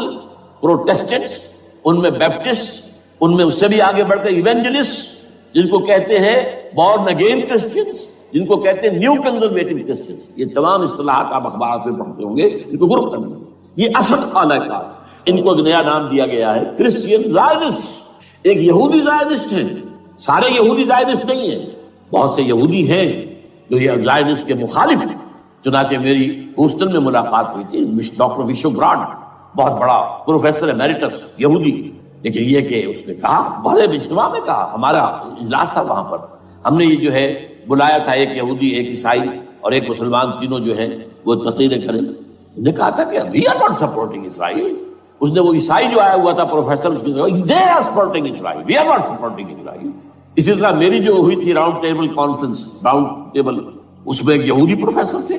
پروٹیسٹنٹس، ان میں بیپٹسٹ، ان میں اس سے بھی آگے بڑھ کر ایونجلسٹ، جن کو کہتے ہیں بورن اگین کرسچنز، جن کو کہتے ہیں نیو کنزرویٹو کرسچنز، یہ تمام اصطلاحات آپ اخبارات میں پڑھتے ہوں گے، ان کو گروپ کرنا، یہ اصل اعلی کار، ان کو ایک نیا نام دیا گیا ہے کرسچین زائنسٹ۔ ایک یہودی زائنسٹ ہیں، سارے یہودی زائنسٹ نہیں ہیں، بہت سے یہودی ہیں جو یہ زائنسٹ کے مخالف ہیں۔ چنانچہ میری ہیوسٹن میں ملاقات ہوئی تھی ڈاکٹر وشو براڈ، بہت بڑا پروفیسر ایمیریٹس یہودی، لیکن یہ کہ اس نے کہا، بڑے اجتماع میں کہا، ہمارا اجلاس تھا وہاں پر، ہم نے یہ جو ہے بلایا تھا ایک یہودی، ایک عیسائی اور ایک مسلمان، تینوں جو ہیں وہ تقریریں کریں۔ نے کہا تھا کہ وی آر ناٹ سپورٹنگ اسرائیل۔ اس نے وہ عیسائی جو آیا ہوا تھا پروفیسر، اس نے کہا they are supporting Israel, we are not supporting Israel. اسی طرح میری جو ہوئی تھی round table conference, round table, اس میں ایک یہودی پروفیسر تھے،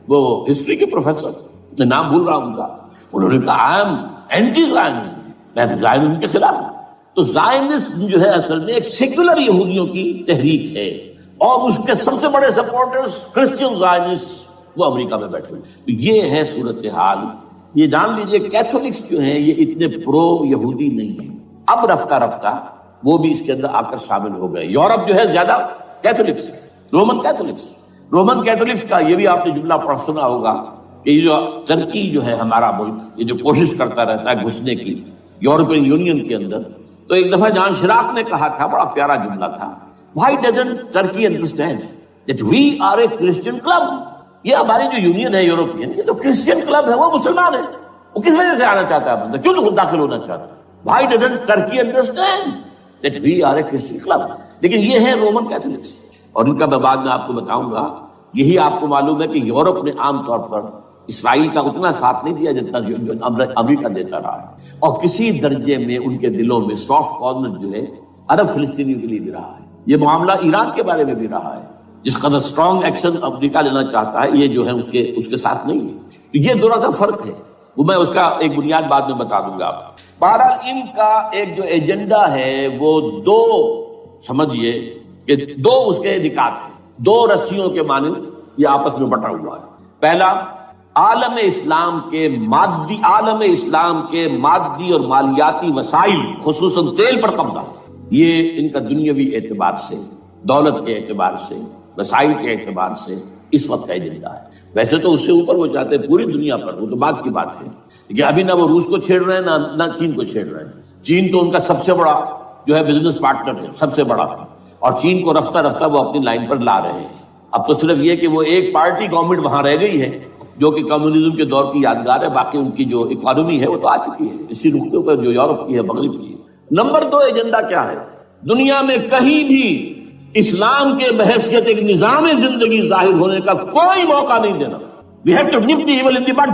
وہ ہسٹری کے پروفیسر، میں نام بھول رہا ہوں ان کا، انہوں نے کہا آئی ایم اینٹی زائنسٹ، میں زائنسٹ کے خلاف ہوں۔ تو زائنسٹ جو ہے اصل میں ایک سیکولر یہودیوں کی تحریک ہے، اور اس کے سب سے بڑے سپورٹرز کرسچین زائنسٹ وہ امریکہ میں بیٹھے ہوئے۔ تو یہ ہے صورتحال۔ یہ جان لیجئے کیتھولکس جو ہیں یہ اتنے پرو یہودی نہیں ہیں، اب رفتہ رفتہ وہ بھی اس کے اندر آ کر شامل ہو گئے۔ یورپ جو ہے زیادہ کیتھولکس ہے، رومن کیتھولکس کا یہ بھی آپ نے جملہ پڑھ سنا ہوگا کہ یہ جو ترکی جو ہے ہمارا ملک، یہ جو کوشش کرتا رہتا ہے گھسنے کی یورپین یونین کے اندر، تو ایک دفعہ جان شراق نے کہا تھا، بڑا پیارا جملہ تھا، Why doesn't Turkey understand that we are a Christian club؟ یہ ہماری جو یونین ہے یورپین، یہ تو کرسچین کلب ہے، وہ مسلمان ہے، وہ کس وجہ سے آنا چاہتا ہے بندہ، کیوں تو خود داخل ہونا چاہتا ہے؟ Why doesn't Turkey understand that we are a Christian club؟ لیکن یہ ہے رومن کیتھولکس، اور ان کا میں بعد میں آپ کو بتاؤں گا۔ یہی آپ کو معلوم ہے کہ یورپ نے عام طور پر اسرائیل کا اتنا ساتھ نہیں دیا جتنا جو امریکہ دیتا رہا ہے، اور کسی درجے میں ان کے دلوں میں سافٹ کارنر جو ہے عرب فلسطینیوں کے لیے بھی رہا ہے۔ یہ معاملہ ایران کے بارے میں بھی رہا ہے، جس قدر سٹرونگ ایکشن امریکہ لینا چاہتا ہے، یہ جو ہے اس کے ساتھ نہیں ہے۔ تو یہ دونوں کا فرق ہے، وہ میں اس کا ایک بنیاد بعد میں بتا دوں گا آپ کو۔ بہرحال ان کا ایک جو ایجنڈا ہے وہ دو، سمجھیے کہ دو اس کے نکات ہیں، دو رسیوں کے مانند یہ آپس میں بٹا ہوا ہے۔ پہلا، عالم اسلام کے مادی اور مالیاتی وسائل، خصوصاً تیل پر قبضہ، یہ ان کا دنیاوی اعتبار سے، دولت کے اعتبار سے، وسائل کے اعتبار سے اس وقت کا ایجنڈا ہے۔ ویسے تو اس سے اوپر وہ چاہتے ہیں پوری دنیا پر، وہ تو بعد کی بات ہے، لیکن ابھی نہ وہ روس کو چھیڑ رہے ہیں نہ چین کو چھیڑ رہے ہیں۔ چین تو ان کا سب سے بڑا جو ہے بزنس پارٹنر ہے، سب سے بڑا، اور چین کو رفتہ رفتہ وہ اپنی لائن پر لا رہے ہیں۔ اب تو صرف یہ کہ وہ ایک پارٹی گورنمنٹ وہاں رہ گئی ہے جو کہ کمیونزم کے دور کی یادگار ہے، باقی ان کی جو اکانومی ہے وہ تو آ چکی ہے اسی رختے پر جو یورپ کی ہے، مغرب کی ہے۔ نمبر دو ایجنڈا کیا ہے؟ دنیا میں کہیں بھی اسلام کے بحیثیت ایک نظام زندگی ظاہر ہونے کا کوئی موقع نہیں دینا۔ We have to nip the evil in the bud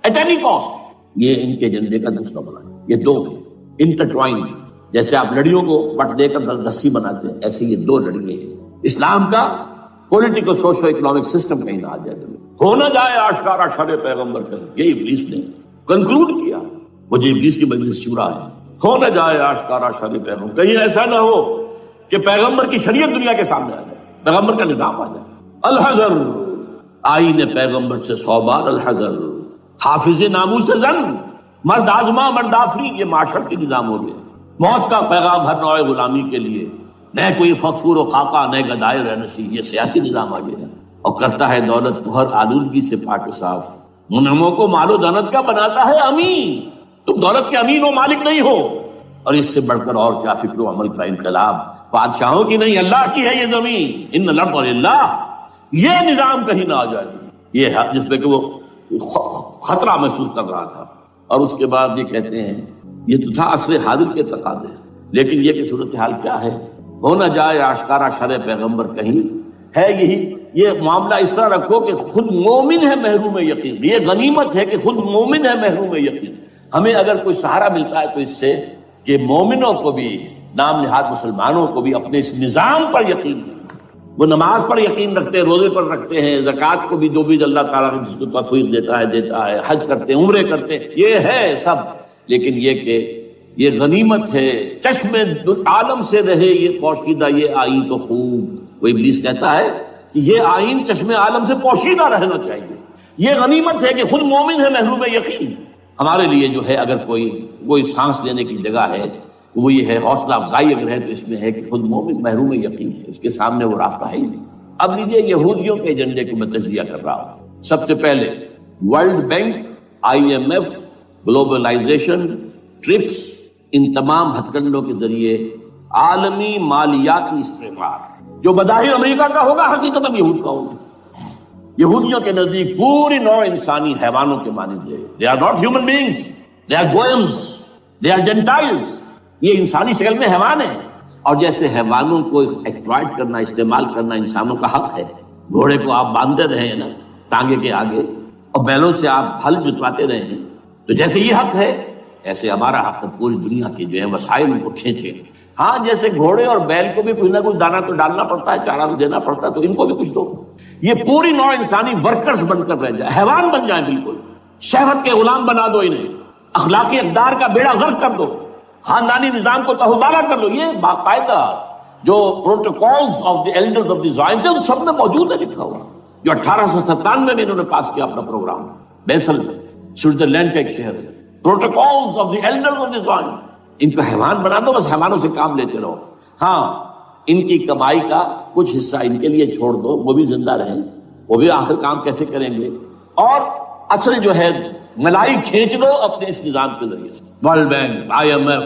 at any cost۔ یہ ان کے ایجنڈے کا دوسرا بنا ہے۔ یہ دو ہیں انٹرٹوائنڈ، جیسے آپ لڑیوں کو بٹ دے کر رسی بناتے ہیں، ایسے یہ دو لڑیے ہیں۔ اسلام کا پولیٹیکل سوشو اکنامک سسٹم کہیں نہ آ جائے، ہو نہ جائے آشکارا شر پیغمبر کہیں، یہ ابلیس نے کنکلوڈ کیا، وہ جو ابلیس کی مجلس شورا ہے، ہو نہ جائے آشکارا شر پیغمبر، کہیں ایسا نہ ہو کہ پیغمبر کی شریعت دنیا کے سامنے آ جائے، پیغمبر کا نظام آ جائے۔ الحذر، آئین پیغمبر سے 100 بار الحذر، حافظ ناموس زن، مرد آزما مرد آفری، یہ معاشرت کی نظام ہو گیا۔ موت کا پیغام ہر نوع غلامی کے لیے، نہ کوئی فخور و خاکہ نہ گدائے رہنشی، یہ سیاسی نظام آ گیا، اور کرتا ہے دولت کو ہر آلودگی سے پاک و صاف، منعموں کو مال و دولت کا بناتا ہے امین، تم دولت کے امین و مالک نہیں ہو۔ اور اس سے بڑھ کر اور کیا فکر و عمل کا انقلاب، بادشاہوں کی نہیں اللہ کی ہے یہ زمین، ان الارض للہ، یہ نظام کہیں نہ آ جائے، یہ ہے جس میں کہ وہ خطرہ محسوس کر رہا تھا۔ اور اس کے بعد یہ کہتے ہیں یہ تو تھا عصر حاضر کے تقاضے، لیکن یہ کہ صورتحال کیا ہے، ہو نہ جائے آشکارا شرع پیغمبر کہیں، ہے یہی، یہ معاملہ اس طرح رکھو کہ خود مومن ہے محروم یقین، یہ غنیمت ہے کہ خود مومن ہے محروم یقین۔ ہمیں اگر کوئی سہارا ملتا ہے تو اس سے کہ مومنوں کو بھی، نام نہاد مسلمانوں کو بھی اپنے اس نظام پر یقین نہیں، وہ نماز پر یقین رکھتے ہیں، روزے پر رکھتے ہیں، زکوٰۃ کو بھی جو بھی اللہ تعالیٰ نے جس کو توفیق دیتا ہے، حج کرتے ہیں، عمرے کرتے ہیں، یہ ہے سب، لیکن یہ کہ یہ غنیمت ہے، چشم عالم سے رہے یہ پوشیدہ یہ آئین تو خوب۔ وہ ابلیس کہتا ہے کہ یہ آئین چشم عالم سے پوشیدہ رہنا چاہیے، یہ غنیمت ہے کہ خود مومن ہے محروم یقین۔ ہمارے لیے جو ہے اگر کوئی سانس لینے کی جگہ ہے وہ یہ ہے، حوصلہ افزائی اگر ہے تو اس میں ہے کہ خود مومن محروم یقین ہے، اس کے سامنے وہ راستہ ہے ہی نہیں۔ اب لیجیے یہودیوں کے ایجنڈے کو میں تجزیہ کر رہا ہوں۔ سب سے پہلے World Bank, IMF، globalisation, TRIPS, ان تمام ہتھ کنڈوں کے ذریعے عالمی مالیاتی استعمار جو بظاہر امریکہ کا ہوگا حقیقت اب یہود کا ہوگا۔ یہودیوں کے نزدیک پوری نوع انسانی حیوانوں کے مانند ہے۔ They are not human beings, they are goyim, they are Gentiles۔ یہ انسانی شکل میں حیوان ہیں، اور جیسے حیوانوں کو ایکسپلائٹ کرنا، استعمال کرنا انسانوں کا حق ہے۔ گھوڑے کو آپ باندھتے رہے ہیں نا ٹانگے کے آگے، اور بیلوں سے آپ ہل جتواتے رہے ہیں، تو جیسے یہ حق ہے ایسے ہمارا حق پوری دنیا کے جو ہے وسائل ان کو کھینچے۔ ہاں جیسے گھوڑے اور بیل کو بھی کچھ نہ کچھ دانا تو ڈالنا پڑتا ہے، چارہ تو دینا پڑتا ہے، تو ان کو بھی کچھ دو۔ یہ پوری نوع انسانی ورکرز بن کر رہ جائے، حیوان بن جائیں، بالکل شہوت کے غلام بنا دو انہیں، اخلاقی اقدار کا بیڑا غرق کر دو، خاندانی نظام کو تہوبارہ کر لو۔ یہ باقاعدہ جو Protocols of the Elders of the Zion سب میں موجود ہے، لکھا ہوا، جو 1897 میں انہوں نے پاس کیا اپنا پروگرام، بیسل میں، سوئٹزرلینڈ کا ایک شہر ہے۔ Protocols of the Elders of the Zion, ان کو حیوان بنا دو، بس حیوانوں سے کام لیتے رہو۔ ہاں ان کی کمائی کا کچھ حصہ ان کے لیے چھوڑ دو، وہ بھی زندہ رہیں، وہ بھی آخر کام کیسے کریں گے، اور اصل جو ہے ملائی کھینچ دو اپنے اس نظام کے ذریعے سے۔ World Bank, IMF،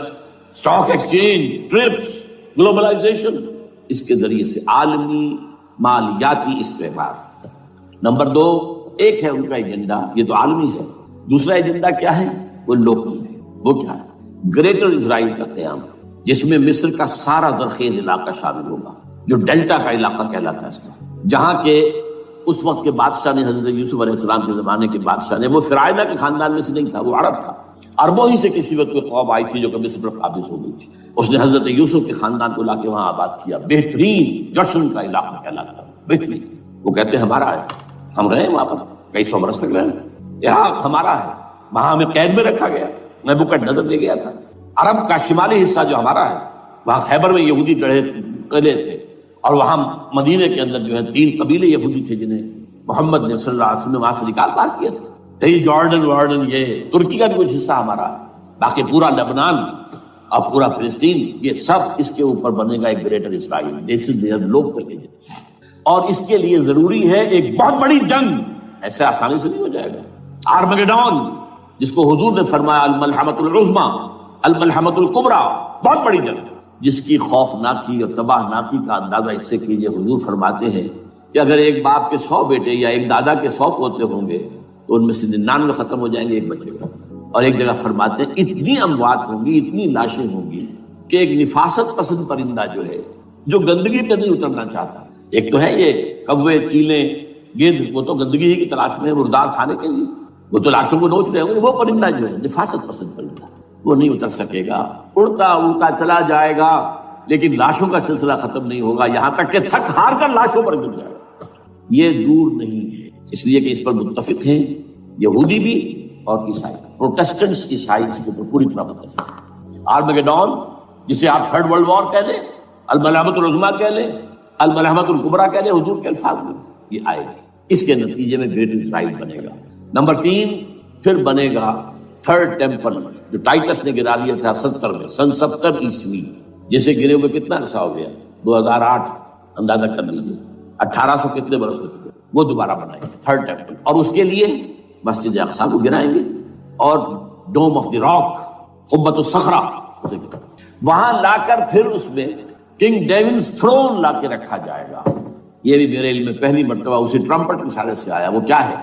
stock exchange, TRIPS, globalisation, اس کے ذریعے سے عالمی مالیاتی استعمار۔ نمبر 2، ایک ہے ان کا ایجنڈا، یہ تو عالمی ہے۔ دوسرا ایجنڈا کیا ہے؟ وہ لوکل ہے۔ وہ کیا ہے؟ گریٹر اسرائیل کا قیام، جس میں مصر کا سارا زرخیز علاقہ شامل ہوگا، جو ڈیلٹا کا علاقہ کہلاتا ہے اس کا، جہاں کے اس وقت کے بادشاہ نے، حضرت یوسف علیہ السلام کے زمانے کے بادشاہ نے، وہ فرعونہ کے خاندان میں سے نہیں تھا، وہ عرب تھا۔ عربوں ہی سے کسی وقت کوئی قوم آئی تھی جو کہ مصر پر قابض ہو گئی تھی، اس نے حضرت یوسف کے خاندان کو لا کے وہاں آباد کیا۔ بہترین جشن کا علاقہ کہلاتا ہے، بہترین۔ وہ کہتے ہیں ہمارا ہے، ہم رہے وہاں پر کئی سو برس تک رہے۔ عراق ہمارا ہے، وہاں ہمیں قید میں رکھا گیا، نبوکدنضر دے گیا تھا۔ عرب کا شمالی حصہ جو ہمارا ہے، وہاں خیبر میں یہودی قلعے تھے، اور وہاں مدینے کے اندر جو ہے 3 قبیلے یہودی تھے جنہیں محمد نے صلی اللہ علیہ وسلم نے وہاں سے نکال باہر کیا تھا۔ جارڈن، یہ ترکی کا بھی کچھ حصہ ہمارا ہے، باقی پورا لبنان اور پورا فلسطین، یہ سب اس کے اوپر بنے گا ایک greater Israel. This is there local agenda, اور اس کے لیے ضروری ہے ایک بہت بڑی جنگ، ایسے آسانی سے نہیں ہو جائے گا۔ آرمگیڈون، جس کو حضور نے فرمایا الملحمۃ العظمیٰ، الملحمۃ الکبریٰ، بہت بڑی جنگ، جس کی خوفناکی اور تباہ ناکی کا اندازہ اس سے کیجیے۔ حضور فرماتے ہیں کہ اگر ایک باپ کے 100 بیٹے یا ایک دادا کے 100 پوتے ہوں گے تو ان میں سے 99 ختم ہو جائیں گے، ایک بچے گا۔ اور ایک جگہ فرماتے ہیں اتنی اموات ہوں گی، اتنی لاشیں ہوں گی کہ ایک نفاست پسند پرندہ جو ہے، جو گندگی پہ نہیں اترنا چاہتا، ایک تو ہے یہ کوے، چیلیں، گدھ، وہ تو گندگی ہی کی تلاش میں ہے مردار کھانے کے لیے، وہ تو لاشوں کو نوچ رہے ہوں گے۔ وہ پرندہ جو ہے نفاست پسند پرندہ، وہ نہیں اتر سکے گا، اڑتا اڑتا چلا جائے گا، لیکن لاشوں کا سلسلہ ختم نہیں ہوگا، یہاں تک کہ تھک ہار کر لاشوں پر گر جائے گا۔ یہ دور نہیں ہے، اس لیے کہ اس پر متفق ہیں یہودی بھی اور عیسائی، پروٹسٹنٹس عیسائی اس کے اوپر پوری طرح متفق ہیں۔ آرمگیڈون، جسے آپ 3rd ورلڈ وار کہہ لیں، الملحمۃ العظمیٰ کہہ لیں، الملحمۃ الکبریٰ کہہ لیں، حضور کے الفاظ میں یہ آئے گی۔ اس کے نتیجے میں گریٹ اسرائیل بنے گا۔ نمبر 3، پھر بنے گا 3rd ٹیمپل، جو ٹائٹس نے گرا لیا تھا 70 میں، سن 70 عیسوی، جسے گرے ہوئے کتنا عرصہ ہو گیا؟ 2008، اندازہ کر لیجیے 1800 کتنے برس ہو چکے۔ وہ دوبارہ بنائیں گے 3rd ٹیمپل، اور اس کے لیے مسجد اقصیٰ کو گرائیں گے، اور ڈوم آف دی راک، قبۃ الصخرہ، وہاں لا کر پھر اس میں کنگ ڈیونز تھرون لا کے رکھا جائے گا۔ یہ بھی میرے علم میں پہلی مرتبہ اسی ٹرمپٹ کی اشارے سے آیا۔ وہ کیا ہے؟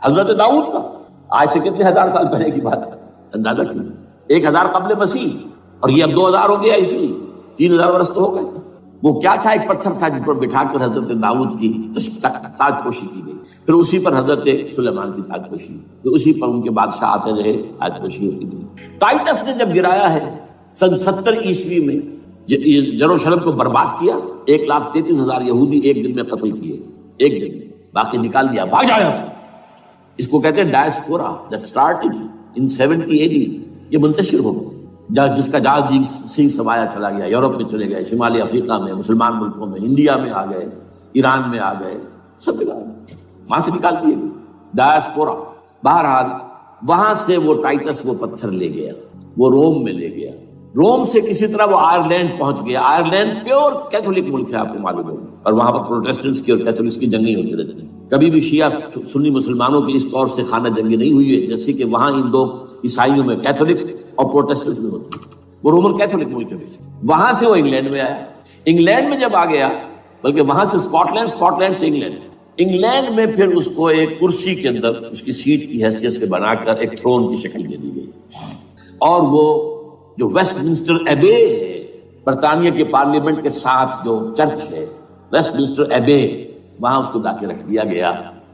حضرت داؤد کا، آج سے کتنے 1000 سال پہلے کی بات ہے، اندازہ کیجیے، 1000 قبل مسیح، اور یہ اب 2000 ہو گیا، اسی 3000 برس تو ہو گئے۔ وہ کیا تھا؟ ایک پتھر تھا جس پر بٹھا کر حضرت داؤد کی تاج پوشی کی گئی، پھر اسی پر حضرت سلیمان کی تاج پوشی، پھر اسی پر ان کے بادشاہ آتے رہے، تاج پوشی ہوتی گئی۔ ٹائٹس نے جب گرایا ہے سن 70 عیسوی میں، یروشلم کو برباد کیا، 1,33,000 یہودی ایک دن میں قتل کیے، ایک دن میں، باقی نکال دیا، بھاگ جایا۔ اس کو کہتے ہیں diaspora, that started in 70 AD، یہ منتشر ہو گیا، جس کا جہاز سنگھ سمایا چلا گیا، یورپ میں چلے گئے، شمالی افریقہ میں، مسلمان ملکوں میں، انڈیا میں آ گئے، ایران میں آ گئے، سب جگہ وہاں سے نکال دیے گئے، ڈائسپورا۔ بہرحال وہاں سے وہ ٹائٹس وہ پتھر لے گیا، وہ روم میں لے گیا، روم سے کسی طرح وہ آئرلینڈ پہنچ گیا۔ آئرلینڈ پیور کیتھولک ملک ہے، آپ کو معلوم ہے، اور وہاں پر پروٹیسٹنٹس کی اور کیتھولکس کی جنگیں ہوتی رہتی ہیں۔ کبھی بھی شیعہ سنی مسلمانوں کی اس طور سے خانہ جنگی نہیں ہوئی ہے جیسے کہ وہاں ان دو عیسائیوں میں کیتھولکس اور پروٹیسٹنٹس میں ہوتی ہے۔ وہ رومن کیتھولک ملک ہے۔ وہاں سے وہ انگلینڈ میں آیا، انگلینڈ میں جب آ گیا، بلکہ وہاں سے اسکاٹ لینڈ سے انگلینڈ میں پھر اس کو ایک کرسی کے اندر اس کی سیٹ کی حیثیت سے بنا کر ایک تھرون کی شکل دے دی گئی، اور وہ جو ویسٹ منسٹر ایبے ہے، برطانیہ کے پارلیمنٹ کے ساتھ جو چرچ ہے ویسٹ منسٹر ایبے، وہاں اس کو لا کے رکھ دیا گیا۔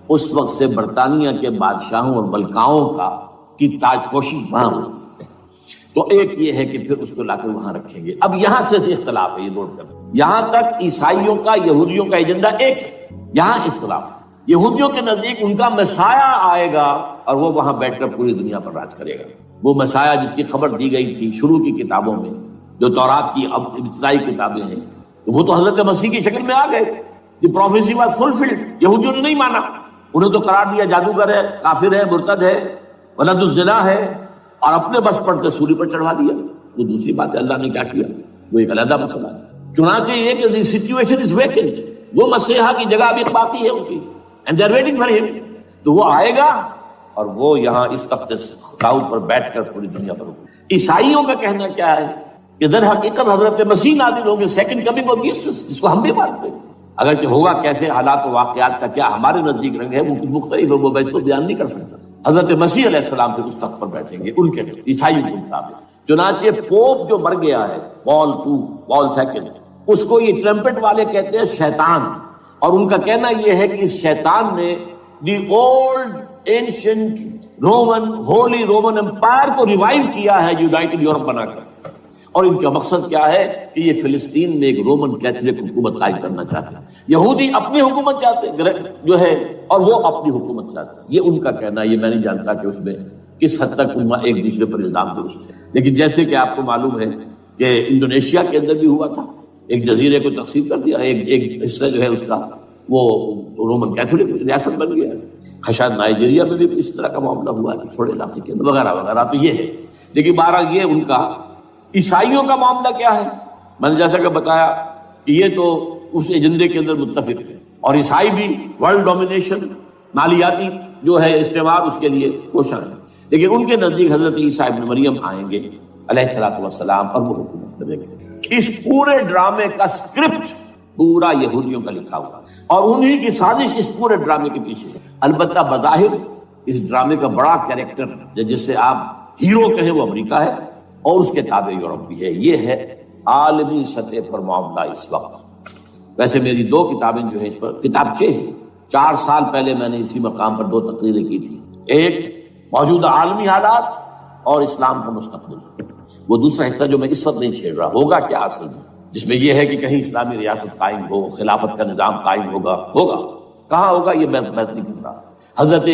اس وقت سے برطانیہ کے بادشاہوں اور ملکاؤں کی تاج پوشی وہاں ہوئی۔ تو ایک یہ ہے کہ پھر اس کو لا کر وہاں رکھیں گے۔ اب یہاں سے اختلاف ہے، یہ نوٹ کریں، یہاں تک عیسائیوں کا یہودیوں کا ایجنڈا ایک ہے، یہاں اختلاف ہے۔ یہودیوں کے نزدیک ان کا مسیح آئے گا اور وہ وہاں بیٹھ کر پوری دنیا پر راج کرے گا۔ وہ مسیح جس کی خبر دی گئی تھی شروع کی کتابوں میں، جو تورات کی ابتدائی کتابیں ہیں، وہ تو حضرت مسیح کی شکل میں آ گئے۔ دی پروفیسی واز فلفلڈ۔ یہودیوں نے نہیں مانا، انہیں تو قرار دیا جادوگر ہے، کافر ہے، مرتد ہے، ولد الزنا ہے، اور اپنے بس پر سولی پر چڑھا دیا۔ وہ دوسری بات ہے، اللہ نے کیا کیا، وہ ایک علیحدہ مسئلہ ہے۔ چنانچہ یہ کہ دی سچویشن از ویکنٹ، وہ مسیحا کی جگہ ابھی باقی ہے ان کی، and they are waiting for ہم۔ تو وہ آئے گا اور وہ یہاں اس تخت داؤد پر بیٹھ کر پوری دنیا پر ہوگا۔ عیسائیوں کا کہنا کیا ہے کہ در حقیقت حضرت مسیح نازل ہوں گے، سیکنڈ کمنگ آف جیسس، جس کو ہم بھی مانتے ہیں۔ اگرچہ ہوگا کیسے، حالات و واقعات کا کیا ہمارے نزدیک رنگ ہے وہ کچھ مختلف ہے، وہ میں اس کو بیان نہیں کر سکتا۔ حضرت مسیح علیہ السلام پھر اس تخت پر بیٹھیں گے ان کے عیسائیوں کے مطابق۔ چنانچہ پوپ جو مر گیا ہے، پال سیکنڈ، اس کو یہ ٹرمپٹ والے کہتے ہیں شیطان، اور ان کا کہنا یہ ہے کہ اس شیطان نے the old ancient holy Roman empire کو ریوائیو کیا ہے یونائٹڈ یورپ بنا کر، اور ان کا مقصد کیا ہے کہ یہ فلسطین میں ایک رومن کیتھولک حکومت قائم کرنا چاہتے ہیں۔ یہودی اپنی حکومت چاہتے جو ہے، اور وہ اپنی حکومت چاہتے ہیں، یہ ان کا کہنا ہے۔ یہ میں نہیں جانتا کہ اس میں کس حد تک ان ایک دوسرے پر الزام درست ہے، لیکن جیسے کہ آپ کو معلوم ہے کہ انڈونیشیا کے اندر بھی ہوا تھا، ایک جزیرے کو تقسیم کر دیا، ایک حصہ جو ہے اس کا وہ رومن کیتھولک ریاست بن گیا۔ شاید نائجیریا میں بھی اس طرح کا معاملہ ہوا ہے تھوڑے علاقے کے اندر، وغیرہ وغیرہ۔ تو یہ ہے، لیکن بہرحال یہ ان کا۔ عیسائیوں کا معاملہ کیا ہے؟ میں نے جیسا کہ بتایا کہ یہ تو اس ایجنڈے کے اندر متفق ہے، اور عیسائی بھی ورلڈ ڈومینیشن، مالیاتی جو ہے استعمال، اس کے لیے کوشاں ہے، لیکن ان کے نزدیک حضرت عیسیٰ ابن مریم آئیں گے علیہ السلام اور وہ حکومت کریں گے۔ اس پورے ڈرامے کا اسکرپٹ پورا یہودیوں کا لکھا ہوا ہے، اور انہی کی سازش اس پورے ڈرامے کے پیچھے ہے۔ البتہ بظاہر اس ڈرامے کا بڑا کیریکٹر جس سے آپ ہیرو کہیں وہ امریکہ ہے، اور اس کے تابع یورپ بھی ہے۔ یہ ہے عالمی سطح پر معاملہ اس وقت۔ ویسے میری 2 کتابیں جو ہیں اس پر کتابچے ہیں، 4 سال پہلے میں نے اسی مقام پر 2 تقریریں کی تھی، ایک موجودہ عالمی حالات اور اسلام کا مستقبل، وہ دوسرا حصہ جو میں اس وقت نہیں چھیڑ رہا، ہوگا کیا اصل میں، جس میں یہ ہے کہ کہیں اسلامی ریاست قائم ہو، خلافت کا نظام قائم ہوگا کہاں ہوگا یہ میں بحث نہیں کر رہا۔ حضرت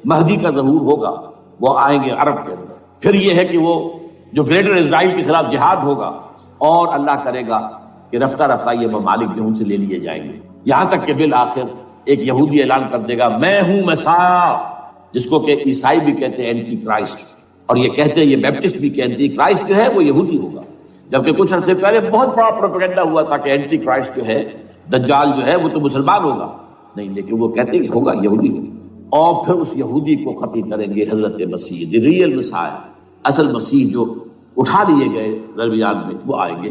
مہدی کا ظہور ہوگا، وہ آئیں گے عرب کے اندر۔ پھر یہ ہے کہ وہ جو گریٹر اسرائیل کے خلاف جہاد ہوگا، اور اللہ کرے گا کہ رفتہ رفتہ یہ ممالک جو ان سے لے لیے جائیں گے، یہاں تک کہ بالآخر ایک یہودی اعلان کر دے گا میں ہوں مسیح، جس کو کہ عیسائی بھی کہتے ہیں اینٹی کرائسٹ، اور یہ کہتے ہیں یہ بیپٹسٹ بھی کہ اینٹی کرائسٹ جو ہے وہ یہودی ہوگا، جبکہ کچھ عرصے پہلے بہت بڑا پروپیگنڈا ہوا تھا کہ اینٹی کرائسٹ جو ہے، دجال جو ہے وہ تو مسلمان ہوگا، نہیں، لیکن وہ کہتے ہیں کہ ہوگا یہودی ہوگا، اور پھر اس یہودی کو قتل کریں گے حضرت مسیح، دی ریئل مسیح، اصل مسیح جو اٹھا لیے گئے درمیان میں، وہ آئیں گے،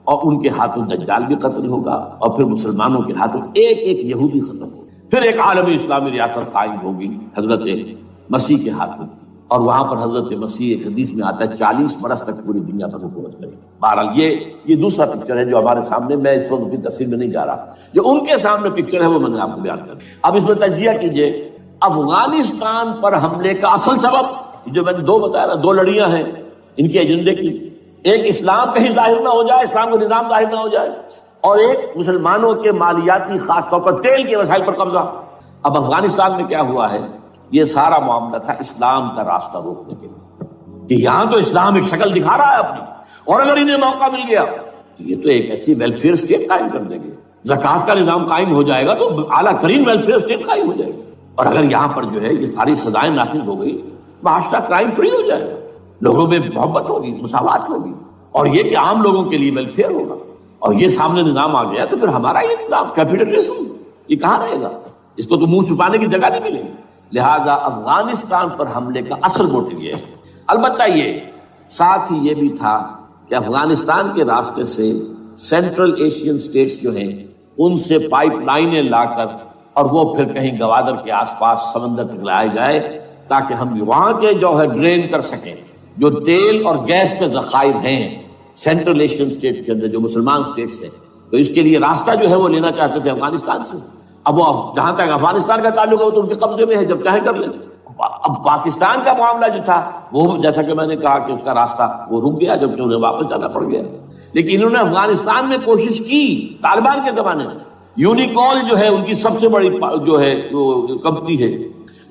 اور ان کے ہاتھوں دجال بھی قتل ہوگا، اور پھر مسلمانوں کے ہاتھوں ایک ایک یہودی ختم ہوگا، پھر ایک عالمی اسلامی ریاست قائم ہوگی حضرت مسیح کے ہاتھوں، اور وہاں پر حضرت مسیح ایک حدیث میں آتا ہے 40 برس تک پوری دنیا پر حکومت کرے گا۔ بہرحال یہ دوسرا پکچر ہے جو ہمارے سامنے، میں اس وقت کی تفصیل میں نہیں جا رہا، جو ان کے سامنے پکچر ہے وہ میں نے آپ کو بیان کر دیا۔ اب اس میں تجزیہ کیجئے افغانستان پر حملے کا اصل سبب، جو میں نے 2 بتایا نا، 2 لڑیاں ہیں ان کے ایجنڈے کی، ایک اسلام کہیں ظاہر نہ ہو جائے، اسلام کا نظام ظاہر نہ ہو جائے، اور ایک مسلمانوں کے مالیاتی خاص طور پر تیل کے وسائل پر قبضہ۔ اب افغانستان میں کیا ہوا ہے، یہ سارا معاملہ تھا اسلام کا راستہ روکنے کے لیے کہ یہاں تو اسلام ایک شکل دکھا رہا ہے اپنی، اور اگر انہیں موقع مل گیا تو یہ تو ایک ایسی ویلفیئر اسٹیٹ قائم کر دیں گے، زکوٰۃ کا نظام قائم ہو جائے گا تو اعلیٰ ترین ویلفیئر اسٹیٹ قائم ہو جائے گی، اور اگر یہاں پر جو ہے یہ ساری سزائیں نافذ ہو گئی، معاشرہ کرائم فری ہو جائے گا، لوگوں میں محبت ہوگی، مساوات ہوگی، اور یہ کہ عام لوگوں کے لیے ویلفیئر ہوگا، اور یہ سامنے نظام آ گیا تو پھر ہمارا یہ نظام کیپیٹلزم یہ کہاں رہے گا؟ اس کو تو منہ چھپانے کی جگہ نہیں ملے گی۔ لہذا افغانستان پر حملے کا اصل موٹو یہ ہے۔ البتہ یہ ساتھ ہی یہ بھی تھا کہ افغانستان کے راستے سے سینٹرل ایشین اسٹیٹس جو ہیں ان سے پائپ لائنیں لا کر اور وہ پھر کہیں گوادر کے آس پاس سمندر تک لائے جائے تاکہ ہم وہاں کے جو ہے ڈرین کر سکیں جو تیل اور گیس کے ذخائر ہیں سینٹرل ایشین اسٹیٹس کے اندر جو مسلمان اسٹیٹس ہیں۔ تو اس کے لیے راستہ جو ہے وہ لینا چاہتے تھے افغانستان سے۔ اب وہ جہاں تک افغانستان کا تعلق ہے وہ تو ان کے قبضے میں ہے، جب چاہے کر لیں۔ اب پاکستان کا معاملہ جو تھا وہ جیسا کہ میں نے کہا کہ اس کا راستہ وہ رک گیا جبکہ انہیں واپس جانا پڑ گیا، لیکن انہوں نے افغانستان میں کوشش کی طالبان کے زمانے میں۔ یونیکول جو ہے ان کی سب سے بڑی جو ہے کمپنی ہے،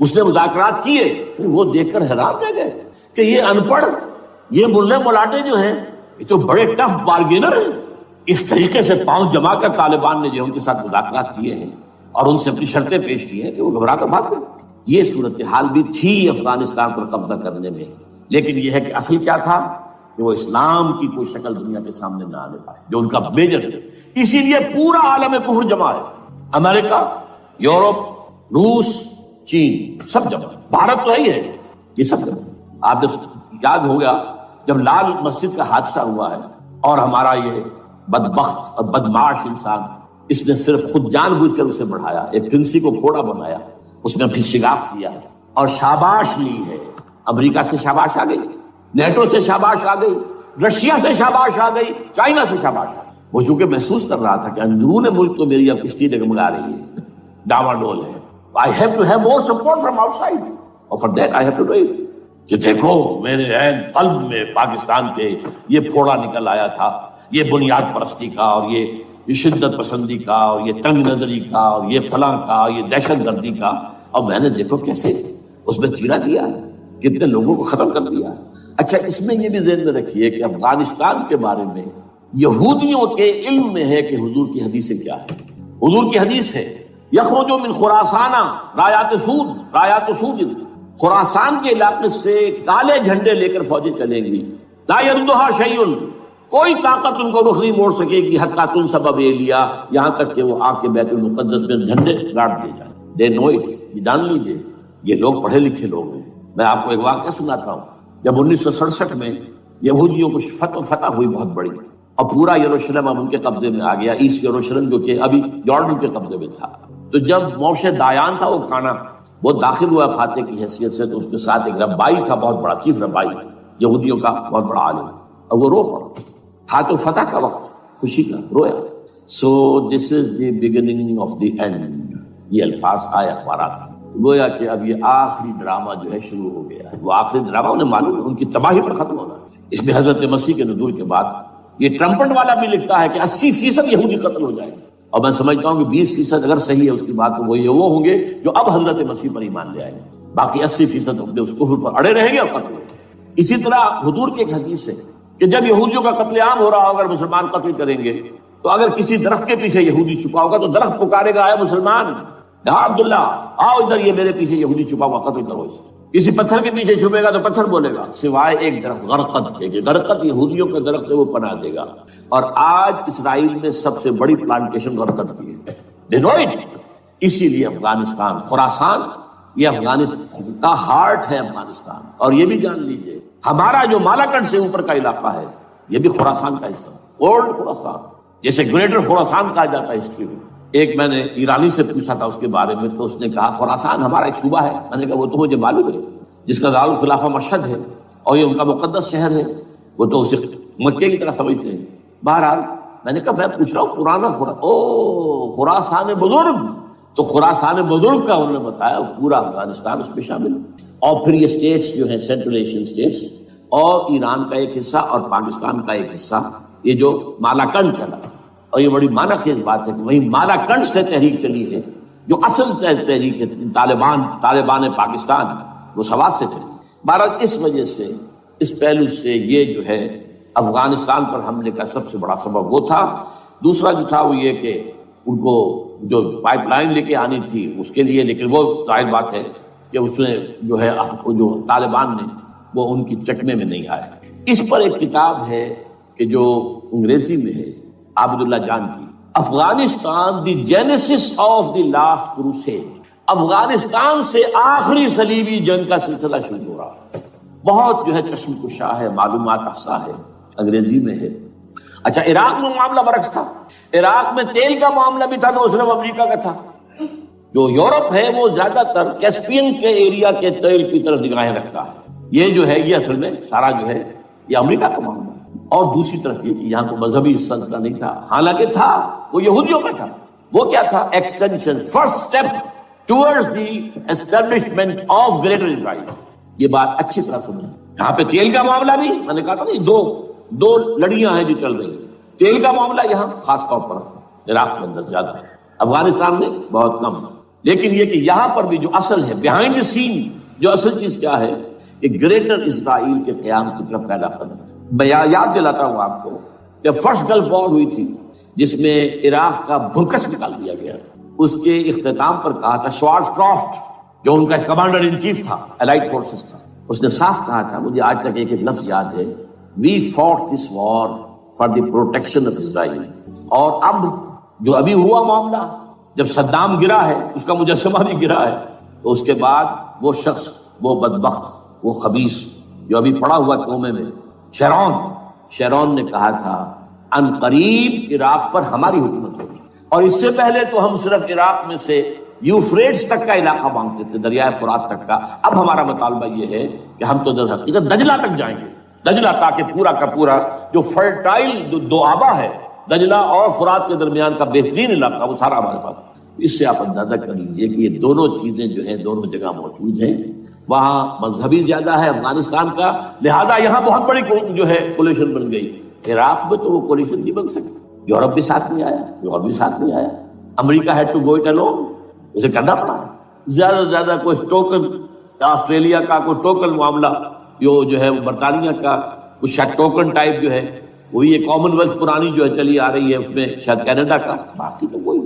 اس نے مذاکرات کیے، وہ دیکھ کر حیران رہ گئے کہ یہ ان پڑھ، یہ ملے ملاٹے جو ہیں یہ تو بڑے ٹف بارگینر ہیں۔ اس طریقے سے پاؤں جما کر طالبان نے جو ان کے ساتھ مذاکرات کیے ہیں اور ان سے اپنی شرطیں پیش کی ہیں کہ وہ گھبرا کر بھاگ گئے۔ یہ صورتحال بھی تھی افغانستان پر قبضہ کرنے میں، لیکن یہ ہے کہ اصل کیا تھا کہ وہ اسلام کی کوئی شکل دنیا کے سامنے نہ آنے پائے جو ان کا میجر ہے۔ اسی لیے پورا عالم کفر جمع ہے، امریکہ، یورپ، روس، چین، سب جمع، بھارت تو ہے ہی ہے، یہ سب جمع۔ آپ نے یاد ہو گیا جب لال مسجد کا حادثہ ہوا ہے اور ہمارا یہ بدبخت اور بدمعاش انسان اس نے صرف خود جان بوجھ کر اسے بڑھایا، ایک پھنسی کو پھوڑا بنایا، اس میں پھر شگاف کیا اور شاباش لی ہے۔ امریکہ سے شاباش آ گئی، نیٹو سے شاباش آ گئی، رشیا سے شاباش آ گئی، چائنا سے شاباش آ گئی۔ وہ چونکہ محسوس کر رہا تھا کہ اندرون ملک تو میری اب کشتی ڈگمگا رہی ہے، ڈاواڈول ہے، I have to have more support from outside اور for that I have to do it۔ کہ دیکھو میرے عین قلب میں پاکستان کے یہ پھوڑا نکل آیا تھا، یہ بنیاد پرستی کا اور یہ شدت پسندی کا اور یہ تنگ نظری کا اور یہ فلاں کا، یہ دہشت گردی کا، اور میں نے دیکھو کیسے اس میں چیرا دیا ہے، کتنے لوگوں کو ختم کر دیا ہے۔ اچھا اس میں یہ بھی ذہن میں رکھیے کہ افغانستان کے بارے میں یہودیوں کے علم میں ہے کہ حضور کی حدیث کیا ہے۔ حضور کی حدیث ہے یخرج من خراسان رایات سود، خراسان کے علاقے سے کالے جھنڈے لے کر فوجیں چلیں گی، لا یردھا شیء، کوئی طاقت ان کو رخ نہیں موڑ سکے گی، حتیٰ تنصب لیا، یہاں تک کہ وہ آ کے بیت المقدس میں جھنڈے گاڑ دیے جائیں۔ دے نو اٹ، یہ جان لیجیے یہ لوگ پڑھے لکھے لوگ ہیں۔ میں آپ کو ایک واقعہ سناتا ہوں۔ جب 1967 میں یہودیوں کو فتح ہوئی بہت بڑی اور پورا یروشلم اب ان کے قبضے میں آ گیا، ایسٹ یروشلم جو کہ ابھی جارڈن کے قبضے میں تھا، تو جب موشے دایان تھا وہ کانا وہ داخل ہوا فاتح کی حیثیت سے، تو اس کے ساتھ ایک ربائی تھا بہت بڑا، چیف ربائی یہودیوں کا بہت بڑا عالم، اور وہ رو پڑا تھا تو فتح کا وقت، خوشی کا، رویا۔ So this is the beginning of the end, یہ الفاظ آئے اخبارات میں، گویا کہ اب یہ آخری ڈرامہ جو ہے شروع ہو گیا ہے۔ وہ آخری ڈرامہ انہیں معلوم ہے ان کی تباہی پر ختم ہونا ہے۔ اس میں حضرت مسیح کے نزول کے بعد یہ ٹرمپٹ والا بھی لکھتا ہے کہ 80% یہودی قتل ہو جائے گے، اور میں سمجھتا ہوں کہ 20% اگر صحیح ہے اس کی بات تو وہ ہوں گے جو اب حضرت مسیح پر ایمان لے آئیں گے، باقی 80% اپنے اس کفر پر اڑے رہیں گے اور قتل ہو گے۔ اسی طرح حضور کی ایک حدیث ہے کہ جب یہودیوں کا قتل عام ہو رہا ہوگا، اگر مسلمان قتل کریں گے تو اگر کسی درخت کے پیچھے یہودی چھپا ہوگا تو درخت پکارے گا، اے مسلمان، یا عبداللہ آؤ ادھر، یہ میرے پیچھے یہودی چھپا ہوا، قتل کرو اسے۔ کسی پتھر کے پیچھے چھپے گا تو پتھر بولے گا، سوائے ایک درخت غرقد کے، غرقد یہودیوں کے درخت سے وہ پناہ دے گا، اور آج اسرائیل میں سب سے بڑی پلانٹیشن غرقد کی ہے، ڈینوئٹ۔ اسی لیے افغانستان، خراسان، یہ افغانستان کا ہارٹ ہے افغانستان، اور یہ بھی جان لیجئے ہمارا جو مالاکنڈ سے اوپر کا علاقہ ہے یہ بھی خراسان کا حصہ، اولڈ خراسان، جیسے گریٹر خراسان کہا جاتا ہے ہسٹری میں۔ ایک میں نے ایرانی سے پوچھا تھا اس کے بارے میں، تو اس نے کہا خراسان ہمارا ایک صوبہ ہے۔ میں نے کہا وہ تو مجھے معلوم ہے، جس کا دارالخلافہ مشہد ہے اور یہ ان کا مقدس شہر ہے، وہ تو اسے مکے کی طرح سمجھتے ہیں۔ بہرحال میں نے کہا میں پوچھ رہا ہوں پرانا خراسان بزرگ، تو خراسان بزرگ کا انہوں نے بتایا پورا افغانستان اس میں شامل ہے، اور پھر یہ اسٹیٹس جو ہیں سینٹرل ایشین اسٹیٹس اور ایران کا ایک حصہ اور پاکستان کا ایک حصہ، یہ جو مالاکنڈ کہلاتا ہے، اور یہ بڑی معنی خیز بات ہے کہ وہی مالا کنڈ سے تحریک چلی ہے جو اصل تحریک ہے طالبان پاکستان، وہ سوات سے چلی۔ بہرحال اس وجہ سے، اس پہلو سے یہ جو ہے افغانستان پر حملے کا سب سے بڑا سبب وہ تھا۔ دوسرا جو تھا وہ یہ کہ ان کو جو پائپ لائن لے کے آنی تھی اس کے لیے، لیکن وہ ظاہر بات ہے کہ اس میں جو ہے جو طالبان نے وہ ان کی چکمے میں نہیں آئے۔ اس پر ایک کتاب ہے کہ جو انگریزی میں ہے عابد اللہ جان کی، Afghanistan the genesis of the last crusade, Afghanistan سے آخری صلیبی جنگ کا سلسلہ شروع ہو رہا ہے۔ بہت جو ہے چشم کشا ہے، معلومات افزا ہے، انگریزی میں ہے۔ اچھا، عراق میں معاملہ برعکس تھا۔ عراق میں تیل کا معاملہ بھی تھا تو وہ صرف امریکہ کا تھا۔ جو یورپ ہے وہ زیادہ تر کیسپین کے ایریا کے تیل کی طرف نگاہیں رکھتا ہے۔ یہ جو ہے یہ اصل میں سارا جو ہے یہ امریکہ کا معاملہ ہے۔ اور دوسری طرف یہ کہ یہاں کو مذہبی سلسلہ نہیں تھا، حالانکہ تھا، وہ یہودیوں کا تھا۔ وہ کیا تھا؟ Extension, first step towards the establishment of Greater Israel. یہ بات اچھی طرح سمجھ۔ یہاں پہ تیل کا معاملہ بھی میں نے کہا تھا نا، دو لڑیاں ہیں جو چل رہی ہیں۔ تیل کا معاملہ یہاں خاص طور پر عراق کے اندر زیادہ ہے، افغانستان میں بہت کم ہے۔ لیکن یہ کہ یہاں پر بھی جو اصل ہے بیہائنڈ دی سین، جو اصل چیز کیا ہے کہ گریٹر اسرائیل کے قیام کی طرف پہلا قدم۔ میں یاد دلاتا ہوں آپ کو کہ فرسٹ گلف وار ہوئی تھی جس میں عراق کا بھرکس نکال دیا گیا تھا۔ اس کے اختتام پر کہا تھا شوارز کرافٹ، جو ان کا کمانڈر ان چیف تھا الائڈ فورسز کا، اس نے صاف کہا تھا، مجھے آج تک ایک لفظ یاد ہے، we fought this war for the protection of Israel. اور اب جو ابھی ہوا معاملہ، جب صدام گرا ہے، اس کا مجسمہ بھی گرا ہے، تو اس کے بعد وہ شخص، وہ بدبخت، وہ خبیث جو ابھی پڑا ہوا کومے میں، شیرون نے کہا تھا ان قریب عراق پر ہماری حکومت ہوگی۔ اور اس سے پہلے تو ہم صرف عراق میں سے یوفریٹس تک کا علاقہ مانگتے تھے، دریائے فرات تک کا۔ اب ہمارا مطالبہ یہ ہے کہ ہم تو در حقیقت دجلہ تک جائیں گے، دجلہ، تاکہ پورا کا پورا جو فرٹائل دو آبا ہے دجلہ اور فرات کے درمیان کا بہترین علاقہ، وہ سارا ہمارے پاس۔ اس سے آپ اندازہ کر لیجیے کہ یہ دونوں چیزیں جو ہیں دونوں جگہ موجود ہیں۔ وہاں مذہبی زیادہ ہے افغانستان کا، لہذا یہاں بہت بڑی جو ہے کولیشن بن گئی۔ عراق میں تو وہ کولیشن نہیں بن سکتی، یورپ بھی ساتھ نہیں آیا، یورپ بھی ساتھ نہیں آیا، America had to go it alone, اسے کرنا پڑا۔ زیادہ سے زیادہ کوئی ٹوکن، آسٹریلیا کا کوئی ٹوکن معاملہ، جو ہے برطانیہ کا کچھ شاید ٹوکن ٹائپ جو ہے، وہی یہ کامن ویلتھ پرانی جو ہے چلی آ رہی ہے، اس میں شاید کینیڈا کا، باقی تو کوئی۔